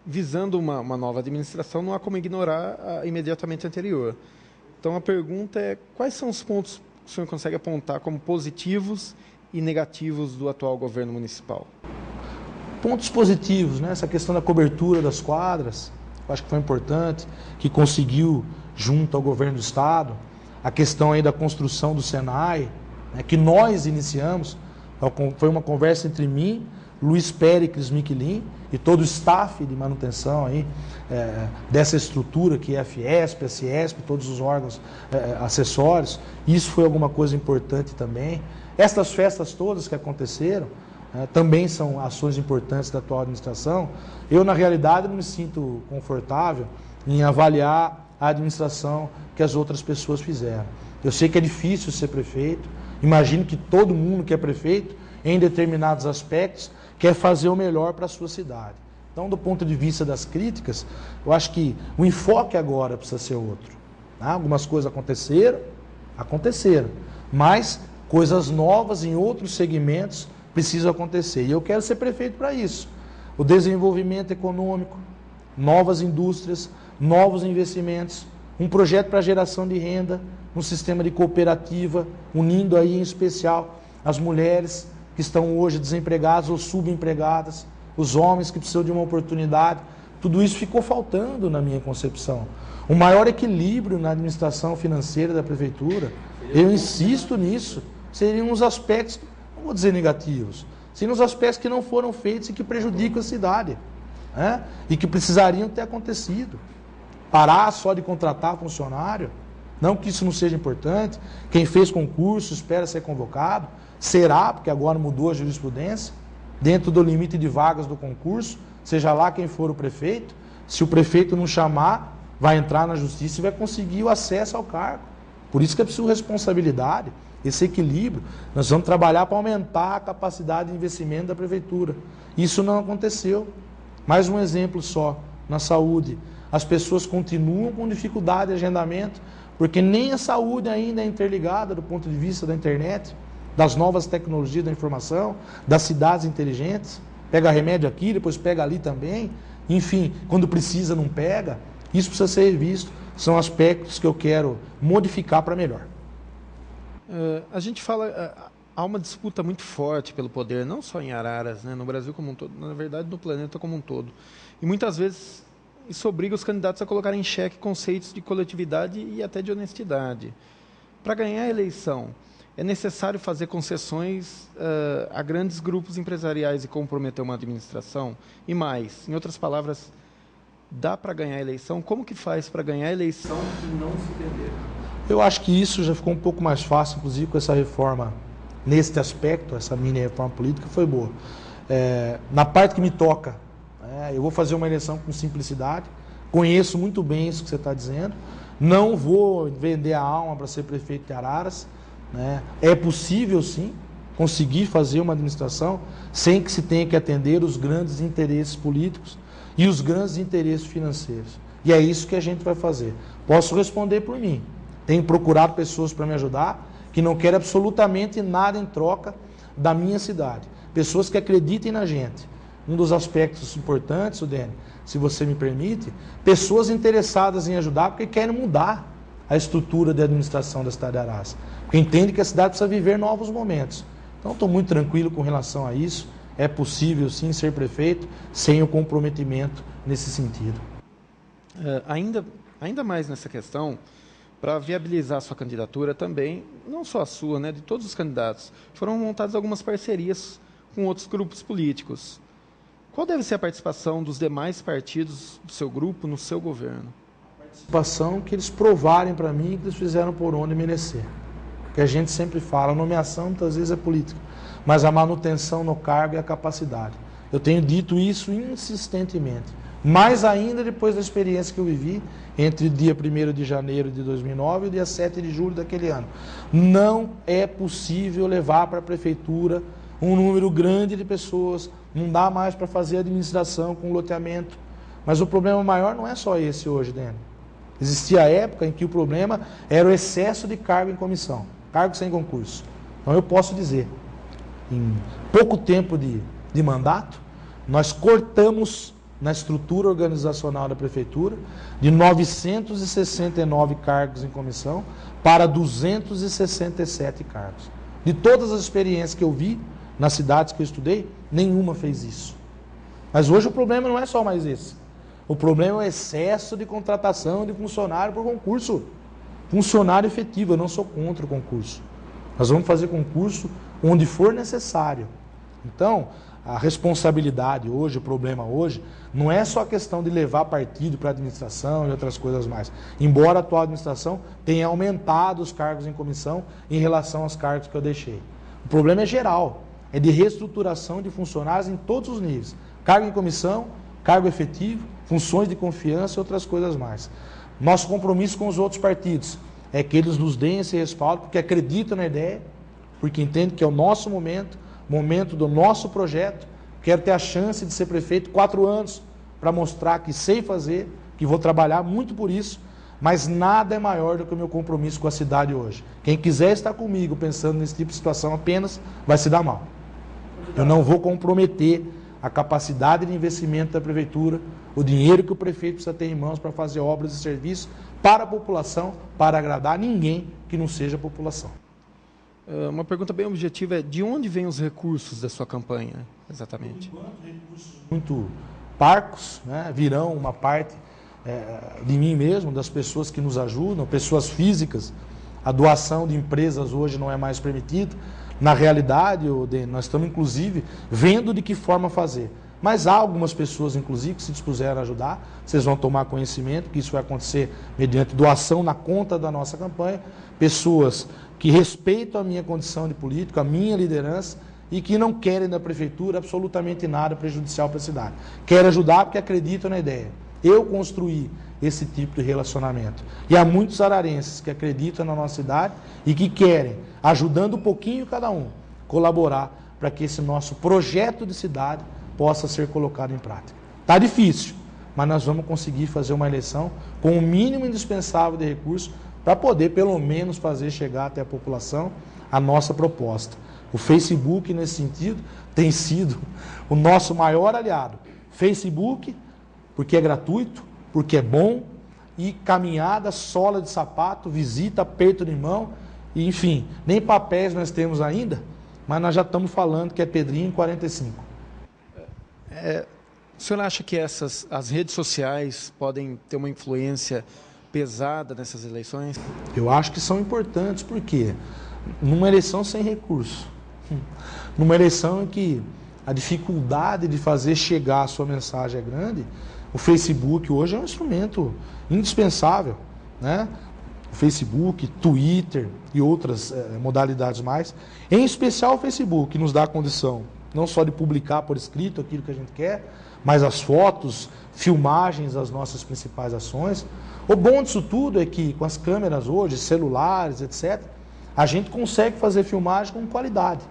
Visando uma nova administração, não há como ignorar a imediatamente anterior. Então a pergunta é, quais são os pontos que o senhor consegue apontar como positivos e negativos do atual governo municipal? Pontos positivos, né? Essa questão da cobertura das quadras, eu acho que foi importante, que conseguiu junto ao governo do estado, a questão aí da construção do Senai, né, que nós iniciamos, foi uma conversa entre mim, Luiz Péricles Miquelin e todo o staff de manutenção aí, dessa estrutura que é a Fiesp, a Ciesp, todos os órgãos acessórios. Isso foi alguma coisa importante também. Estas festas todas que aconteceram também são ações importantes da atual administração. Eu, na realidade, não me sinto confortável em avaliar a administração que as outras pessoas fizeram. Eu sei que é difícil ser prefeito, imagino que todo mundo que é prefeito, em determinados aspectos, quer fazer o melhor para a sua cidade. Então, do ponto de vista das críticas, eu acho que o enfoque agora precisa ser outro. Tá? Algumas coisas aconteceram, mas coisas novas em outros segmentos precisam acontecer. E eu quero ser prefeito para isso. O desenvolvimento econômico, novas indústrias, novos investimentos, um projeto para geração de renda, um sistema de cooperativa, unindo aí em especial as mulheres que estão hoje desempregadas ou subempregadas, os homens que precisam de uma oportunidade. Tudo isso ficou faltando na minha concepção. O maior equilíbrio na administração financeira da prefeitura, eu insisto nisso, seriam os aspectos, não vou dizer negativos, seriam os aspectos que não foram feitos e que prejudicam a cidade, né? E que precisariam ter acontecido. Parar só de contratar funcionário, não que isso não seja importante, quem fez concurso espera ser convocado, será, porque agora mudou a jurisprudência, dentro do limite de vagas do concurso, seja lá quem for o prefeito, se o prefeito não chamar, vai entrar na justiça e vai conseguir o acesso ao cargo. Por isso que é preciso responsabilidade, esse equilíbrio. Nós vamos trabalhar para aumentar a capacidade de investimento da prefeitura. Isso não aconteceu. Mais um exemplo só, na saúde. As pessoas continuam com dificuldade de agendamento, porque nem a saúde ainda é interligada do ponto de vista da internet, das novas tecnologias da informação, das cidades inteligentes. Pega remédio aqui, depois pega ali também. Enfim, quando precisa não pega. Isso precisa ser revisto. São aspectos que eu quero modificar para melhor. A gente fala, há uma disputa muito forte pelo poder, não só em Araras, né, no Brasil como um todo, na verdade no planeta como um todo. E muitas vezes isso obriga os candidatos a colocar em xeque conceitos de coletividade e até de honestidade. Para ganhar a eleição, é necessário fazer concessões a grandes grupos empresariais e comprometer uma administração? E mais, em outras palavras, dá para ganhar a eleição? Como que faz para ganhar a eleição e não se perder? Eu acho que isso já ficou um pouco mais fácil, inclusive com essa reforma, neste aspecto, essa mini reforma política foi boa. Na parte que me toca, eu vou fazer uma eleição com simplicidade, conheço muito bem isso que você está dizendo, não vou vender a alma para ser prefeito de Araras, né? É possível, sim, conseguir fazer uma administração sem que se tenha que atender os grandes interesses políticos e os grandes interesses financeiros. E é isso que a gente vai fazer. Posso responder por mim. Tenho procurado pessoas para me ajudar, que não querem absolutamente nada em troca da minha cidade. Pessoas que acreditem na gente. Um dos aspectos importantes, Udênio, se você me permite, pessoas interessadas em ajudar porque querem mudar. a estrutura de administração da cidade de Araras, porque entende que a cidade precisa viver novos momentos. Então, estou muito tranquilo com relação a isso. É possível, sim, ser prefeito sem o comprometimento nesse sentido. Ainda mais nessa questão, para viabilizar a sua candidatura também, não só a sua, né, de todos os candidatos, foram montadas algumas parcerias com outros grupos políticos. Qual deve ser a participação dos demais partidos do seu grupo no seu governo? Participação que eles provarem para mim que eles fizeram por onde merecer. Porque a gente sempre fala, a nomeação muitas vezes é política, mas a manutenção no cargo é a capacidade. Eu tenho dito isso insistentemente, mais ainda depois da experiência que eu vivi entre o dia 1º de janeiro de 2009 e o dia 7 de julho daquele ano. Não é possível levar para a prefeitura um número grande de pessoas, não dá mais para fazer administração com loteamento. Mas o problema maior não é só esse hoje, Dani. Existia a época em que o problema era o excesso de cargo em comissão, cargo sem concurso. Então eu posso dizer, em pouco tempo de mandato, nós cortamos na estrutura organizacional da prefeitura de 969 cargos em comissão para 267 cargos. De todas as experiências que eu vi nas cidades que eu estudei, nenhuma fez isso. Mas hoje o problema não é só mais esse. O problema é o excesso de contratação de funcionário por concurso. Funcionário efetivo, eu não sou contra o concurso. Nós vamos fazer concurso onde for necessário. Então, a responsabilidade hoje, o problema hoje, não é só a questão de levar partido para a administração e outras coisas mais. Embora a atual administração tenha aumentado os cargos em comissão em relação aos cargos que eu deixei. O problema é geral, é de reestruturação de funcionários em todos os níveis. Cargo em comissão, cargo efetivo, funções de confiança e outras coisas mais. Nosso compromisso com os outros partidos é que eles nos deem esse respaldo, porque acreditam na ideia, porque entendem que é o nosso momento do nosso projeto. Quero ter a chance de ser prefeito 4 anos para mostrar que sei fazer, que vou trabalhar muito por isso, mas nada é maior do que o meu compromisso com a cidade hoje. Quem quiser estar comigo pensando nesse tipo de situação apenas vai se dar mal. Eu não vou comprometer a capacidade de investimento da prefeitura, o dinheiro que o prefeito precisa ter em mãos para fazer obras e serviços para a população, para agradar ninguém que não seja a população. Uma pergunta bem objetiva é, de onde vêm os recursos da sua campanha, exatamente? Por enquanto, recursos muito parcos, né, virão uma parte de mim mesmo, das pessoas que nos ajudam, pessoas físicas. A doação de empresas hoje não é mais permitida. Na realidade, nós estamos, inclusive, vendo de que forma fazer. Mas há algumas pessoas, inclusive, que se dispuseram a ajudar. Vocês vão tomar conhecimento que isso vai acontecer mediante doação na conta da nossa campanha. Pessoas que respeitam a minha condição de político, a minha liderança, e que não querem da prefeitura absolutamente nada prejudicial para a cidade. Querem ajudar porque acreditam na ideia. Eu construí esse tipo de relacionamento. E há muitos ararenses que acreditam na nossa cidade e que querem, ajudando um pouquinho cada um, colaborar para que esse nosso projeto de cidade possa ser colocado em prática. Está difícil, mas nós vamos conseguir fazer uma eleição com o mínimo indispensável de recursos para poder, pelo menos, fazer chegar até a população a nossa proposta. O Facebook, nesse sentido, tem sido o nosso maior aliado. Facebook, porque é gratuito, porque é bom, e caminhada, sola de sapato, visita, aperto de mão, e, enfim, nem papéis nós temos ainda, mas nós já estamos falando que é Pedrinho 45. O senhor acha que as redes sociais podem ter uma influência pesada nessas eleições? Eu acho que são importantes, porque numa eleição sem recurso, numa eleição em que a dificuldade de fazer chegar a sua mensagem é grande, o Facebook hoje é um instrumento indispensável, né? O Facebook, Twitter e outras modalidades mais, em especial o Facebook, que nos dá a condição não só de publicar por escrito aquilo que a gente quer, mas as fotos, filmagens das nossas principais ações. O bom disso tudo é que com as câmeras hoje, celulares, etc., a gente consegue fazer filmagem com qualidade.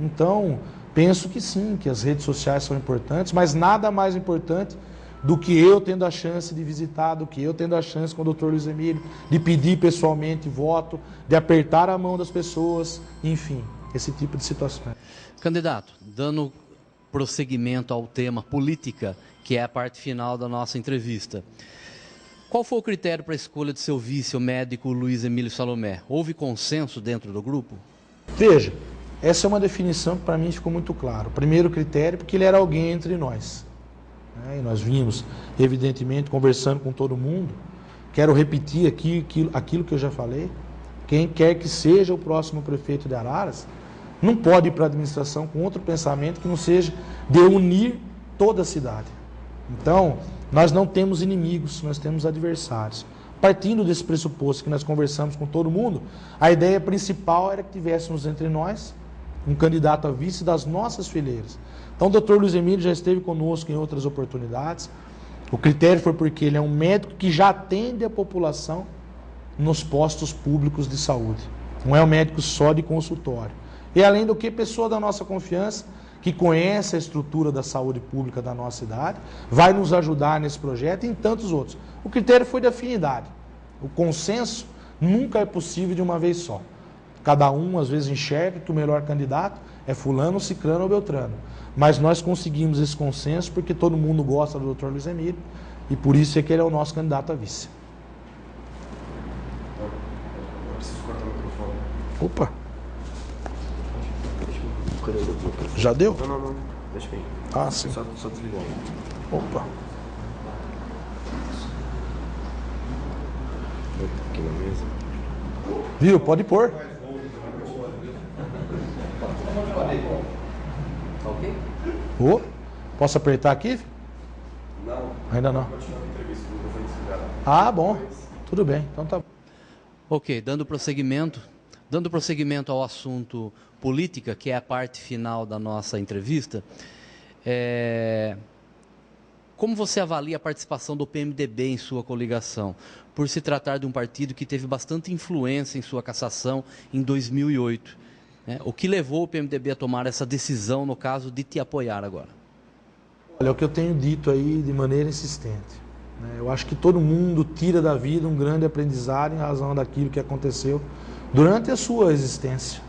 Então, penso que sim, que as redes sociais são importantes, mas nada mais importante do que eu tendo a chance de visitar, do que eu tendo a chance com o Dr. Luiz Emílio, de pedir pessoalmente voto, de apertar a mão das pessoas, enfim, esse tipo de situação. Candidato, dando prosseguimento ao tema política, que é a parte final da nossa entrevista. Qual foi o critério para a escolha de seu vice, o médico Luiz Emílio Salomé? Houve consenso dentro do grupo? Veja, essa é uma definição que para mim ficou muito claro. O primeiro critério, porque ele era alguém entre nós. E nós vimos, evidentemente, conversando com todo mundo. Quero repetir aqui aquilo que eu já falei. Quem quer que seja o próximo prefeito de Araras, não pode ir para a administração com outro pensamento que não seja de unir toda a cidade. Então, nós não temos inimigos, nós temos adversários. Partindo desse pressuposto que nós conversamos com todo mundo, a ideia principal era que tivéssemos entre nós um candidato a vice das nossas fileiras. Então, o doutor Luiz Emílio já esteve conosco em outras oportunidades. O critério foi porque ele é um médico que já atende a população nos postos públicos de saúde. Não é um médico só de consultório. E, além do que, pessoa da nossa confiança, que conhece a estrutura da saúde pública da nossa cidade, vai nos ajudar nesse projeto e em tantos outros. O critério foi de afinidade. O consenso nunca é possível de uma vez só. Cada um, às vezes, enxerga que o melhor candidato é fulano, ciclano ou beltrano. Mas nós conseguimos esse consenso porque todo mundo gosta do Dr. Luiz Emílio e por isso é que ele é o nosso candidato a vice. Eu preciso cortar o microfone. Opa! Cadê o microfone? Já deu? Não. Deixa bem. Ah, sim. Só desligar. Opa! Aqui na mesa. Viu? Pode pôr. Ok. Oh, posso apertar aqui? Não. Ainda não. Continua a entrevista do microfone desligado. Ah, bom. Tudo bem. Então tá. Ok, dando prosseguimento ao assunto política, que é a parte final da nossa entrevista, como você avalia a participação do PMDB em sua coligação, por se tratar de um partido que teve bastante influência em sua cassação em 2008? O que levou o PMDB a tomar essa decisão, no caso, de te apoiar agora? Olha, é o que eu tenho dito aí de maneira insistente. Eu acho que todo mundo tira da vida um grande aprendizado em razão daquilo que aconteceu durante a sua existência.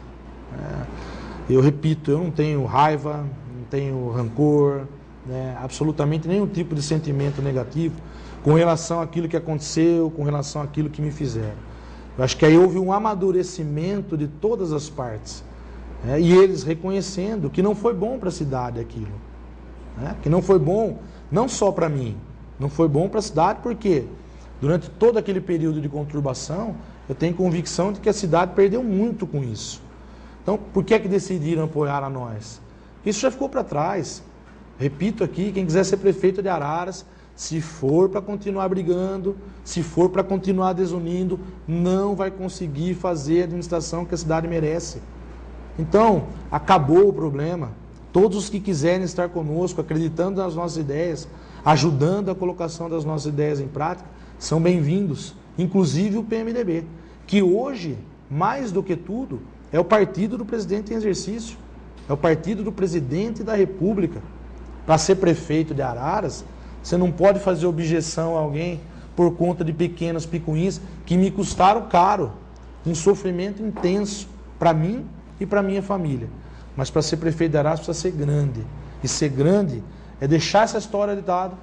Eu repito, eu não tenho raiva, não tenho rancor, absolutamente nenhum tipo de sentimento negativo com relação àquilo que aconteceu, com relação àquilo que me fizeram. Eu acho que aí houve um amadurecimento de todas as partes, e eles reconhecendo que não foi bom para a cidade aquilo, que não foi bom não só para mim, não foi bom para a cidade porque durante todo aquele período de conturbação eu tenho convicção de que a cidade perdeu muito com isso. Então, por que é que decidiram apoiar a nós? Isso já ficou para trás. Repito aqui, quem quiser ser prefeito de Araras, se for para continuar brigando, se for para continuar desunindo, não vai conseguir fazer a administração que a cidade merece. Então, acabou o problema. Todos os que quiserem estar conosco, acreditando nas nossas ideias, ajudando a colocação das nossas ideias em prática, são bem-vindos. Inclusive o PMDB, que hoje, mais do que tudo, é o partido do presidente em exercício, é o partido do presidente da República. Para ser prefeito de Araras, você não pode fazer objeção a alguém por conta de pequenas picuinhas que me custaram caro, um sofrimento intenso para mim e para minha família. Mas para ser prefeito de Araras precisa ser grande. E ser grande é deixar essa história de lado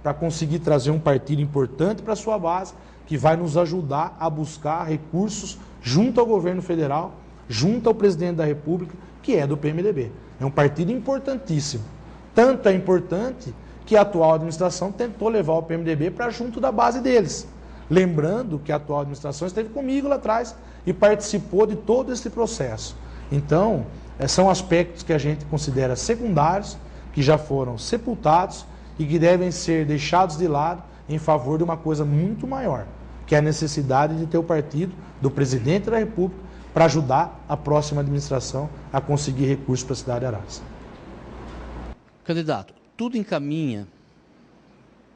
para conseguir trazer um partido importante para a sua base, que vai nos ajudar a buscar recursos junto ao governo federal, junto ao presidente da República, que é do PMDB. É um partido importantíssimo. Tanto é importante que a atual administração tentou levar o PMDB para junto da base deles. Lembrando que a atual administração esteve comigo lá atrás e participou de todo esse processo. Então, são aspectos que a gente considera secundários, que já foram sepultados e que devem ser deixados de lado em favor de uma coisa muito maior, que é a necessidade de ter o partido do presidente da República para ajudar a próxima administração a conseguir recursos para a cidade de Araras. Candidato, tudo encaminha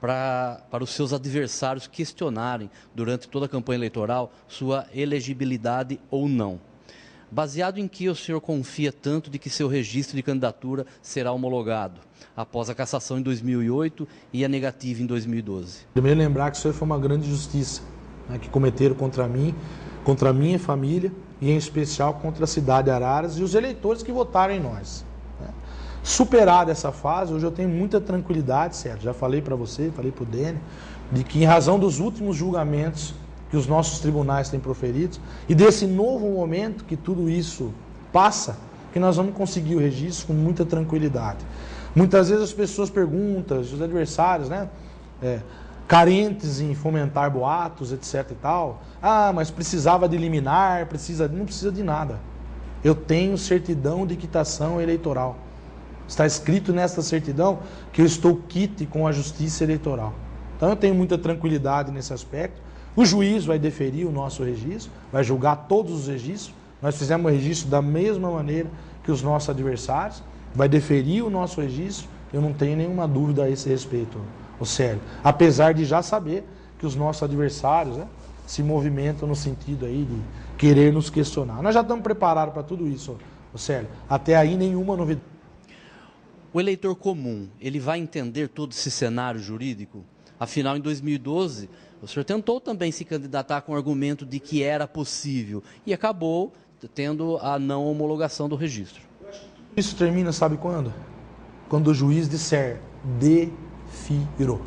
para os seus adversários questionarem durante toda a campanha eleitoral sua elegibilidade ou não. Baseado em que o senhor confia tanto de que seu registro de candidatura será homologado após a cassação em 2008 e a negativa em 2012? Primeiro lembrar que isso foi uma grande injustiça, que cometeram contra mim, contra a minha família e em especial contra a cidade de Araras e os eleitores que votaram em nós. Superada essa fase, hoje eu tenho muita tranquilidade, Sérgio, já falei para você, falei para o Dene, de que em razão dos últimos julgamentos que os nossos tribunais têm proferido, e desse novo momento que tudo isso passa, que nós vamos conseguir o registro com muita tranquilidade. Muitas vezes as pessoas perguntam, os adversários, né, carentes em fomentar boatos, etc e tal, mas precisava de liminar, não precisa de nada. Eu tenho certidão de quitação eleitoral. Está escrito nesta certidão que eu estou quite com a justiça eleitoral. Então eu tenho muita tranquilidade nesse aspecto. O juiz vai deferir o nosso registro, vai julgar todos os registros. Nós fizemos o registro da mesma maneira que os nossos adversários, vai deferir o nosso registro. Eu não tenho nenhuma dúvida a esse respeito, Célio. Apesar de já saber que os nossos adversários, né, se movimentam no sentido aí de querer nos questionar. Nós já estamos preparados para tudo isso, Célio. Até aí nenhuma novidade. O eleitor comum, ele vai entender todo esse cenário jurídico? Afinal, em 2012, o senhor tentou também se candidatar com o argumento de que era possível e acabou tendo a não homologação do registro. Isso termina, sabe quando? Quando o juiz disser, defiro.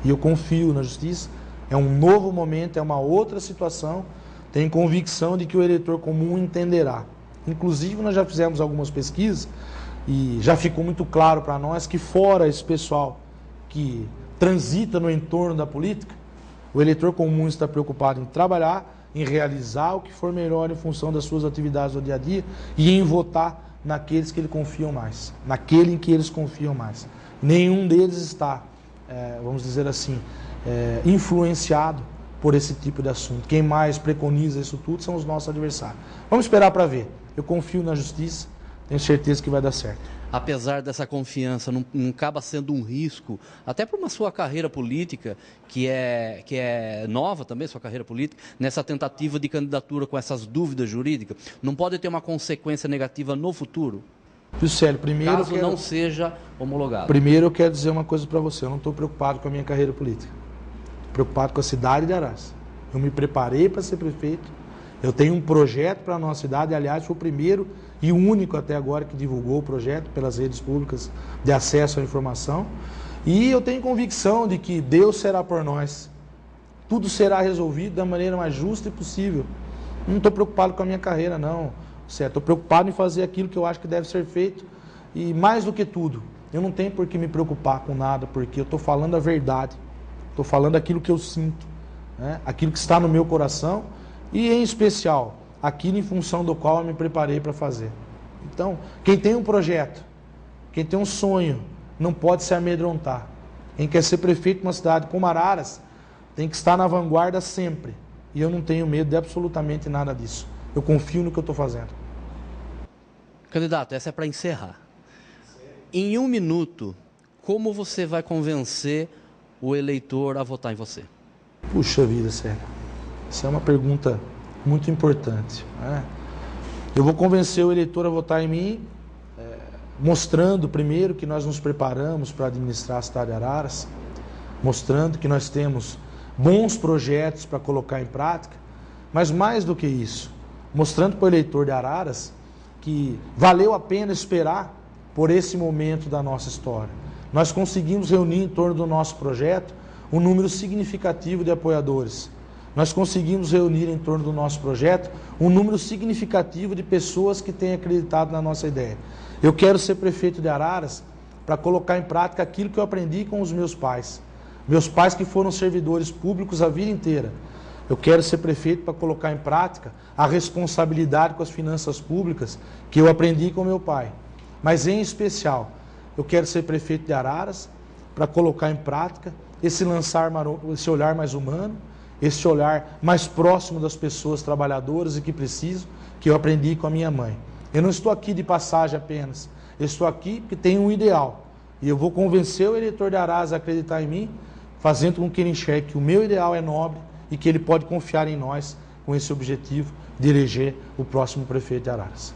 E eu confio na justiça, é um novo momento, é uma outra situação, tenho convicção de que o eleitor comum entenderá. Inclusive, nós já fizemos algumas pesquisas e já ficou muito claro para nós que fora esse pessoal que transita no entorno da política, o eleitor comum está preocupado em trabalhar, em realizar o que for melhor em função das suas atividades do dia a dia e em votar naqueles que eles confiam mais, naquele em que eles confiam mais. Nenhum deles está, vamos dizer assim, influenciado por esse tipo de assunto. Quem mais preconiza isso tudo são os nossos adversários. Vamos esperar para ver. Eu confio na justiça, tenho certeza que vai dar certo. Apesar dessa confiança, não acaba sendo um risco, até para uma sua carreira política, que é nova também, sua carreira política, nessa tentativa de candidatura com essas dúvidas jurídicas, não pode ter uma consequência negativa no futuro? Célio, primeiro caso não seja homologado. Primeiro eu quero dizer uma coisa para você, eu não estou preocupado com a minha carreira política, estou preocupado com a cidade de Araras. Eu me preparei para ser prefeito, eu tenho um projeto para a nossa cidade, aliás, foi o primeiro e o único até agora que divulgou o projeto pelas redes públicas de acesso à informação. E eu tenho convicção de que Deus será por nós. Tudo será resolvido da maneira mais justa possível. Não estou preocupado com a minha carreira, não. Estou preocupado em fazer aquilo que eu acho que deve ser feito. E mais do que tudo, eu não tenho por que me preocupar com nada, porque eu estou falando a verdade. Estou falando aquilo que eu sinto, né? Aquilo que está no meu coração e, em especial, aquilo em função do qual eu me preparei para fazer. Então, quem tem um projeto, quem tem um sonho, não pode se amedrontar. Quem quer ser prefeito de uma cidade como Araras, tem que estar na vanguarda sempre. E eu não tenho medo de absolutamente nada disso. Eu confio no que eu estou fazendo. Candidato, essa é para encerrar. Em 1 minuto, como você vai convencer o eleitor a votar em você? Puxa vida, Sérgio. Essa é uma pergunta muito importante, né? Eu vou convencer o eleitor a votar em mim, mostrando primeiro que nós nos preparamos para administrar a cidade de Araras, mostrando que nós temos bons projetos para colocar em prática, mas mais do que isso, mostrando para o eleitor de Araras que valeu a pena esperar por esse momento da nossa história. Nós conseguimos reunir em torno do nosso projeto um número significativo de apoiadores. Nós conseguimos reunir em torno do nosso projeto um número significativo de pessoas que têm acreditado na nossa ideia. Eu quero ser prefeito de Araras para colocar em prática aquilo que eu aprendi com os meus pais. Meus pais que foram servidores públicos a vida inteira. Eu quero ser prefeito para colocar em prática a responsabilidade com as finanças públicas que eu aprendi com meu pai. Mas, em especial, eu quero ser prefeito de Araras para colocar em prática esse olhar mais humano, esse olhar mais próximo das pessoas trabalhadoras e que precisam, que eu aprendi com a minha mãe. Eu não estou aqui de passagem apenas, eu estou aqui porque tenho um ideal. E eu vou convencer o eleitor de Araras a acreditar em mim, fazendo com que ele enxergue que o meu ideal é nobre e que ele pode confiar em nós com esse objetivo de eleger o próximo prefeito de Araras.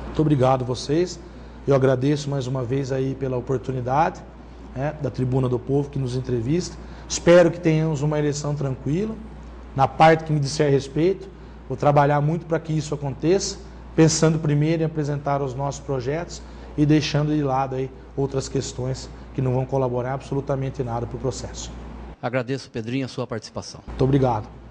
Muito obrigado a vocês. Eu agradeço mais uma vez aí pela oportunidade, da Tribuna do Povo que nos entrevista. Espero que tenhamos uma eleição tranquila. Na parte que me disser respeito, vou trabalhar muito para que isso aconteça, pensando primeiro em apresentar os nossos projetos e deixando de lado aí outras questões que não vão colaborar absolutamente nada para o processo. Agradeço, Pedrinho, a sua participação. Muito obrigado.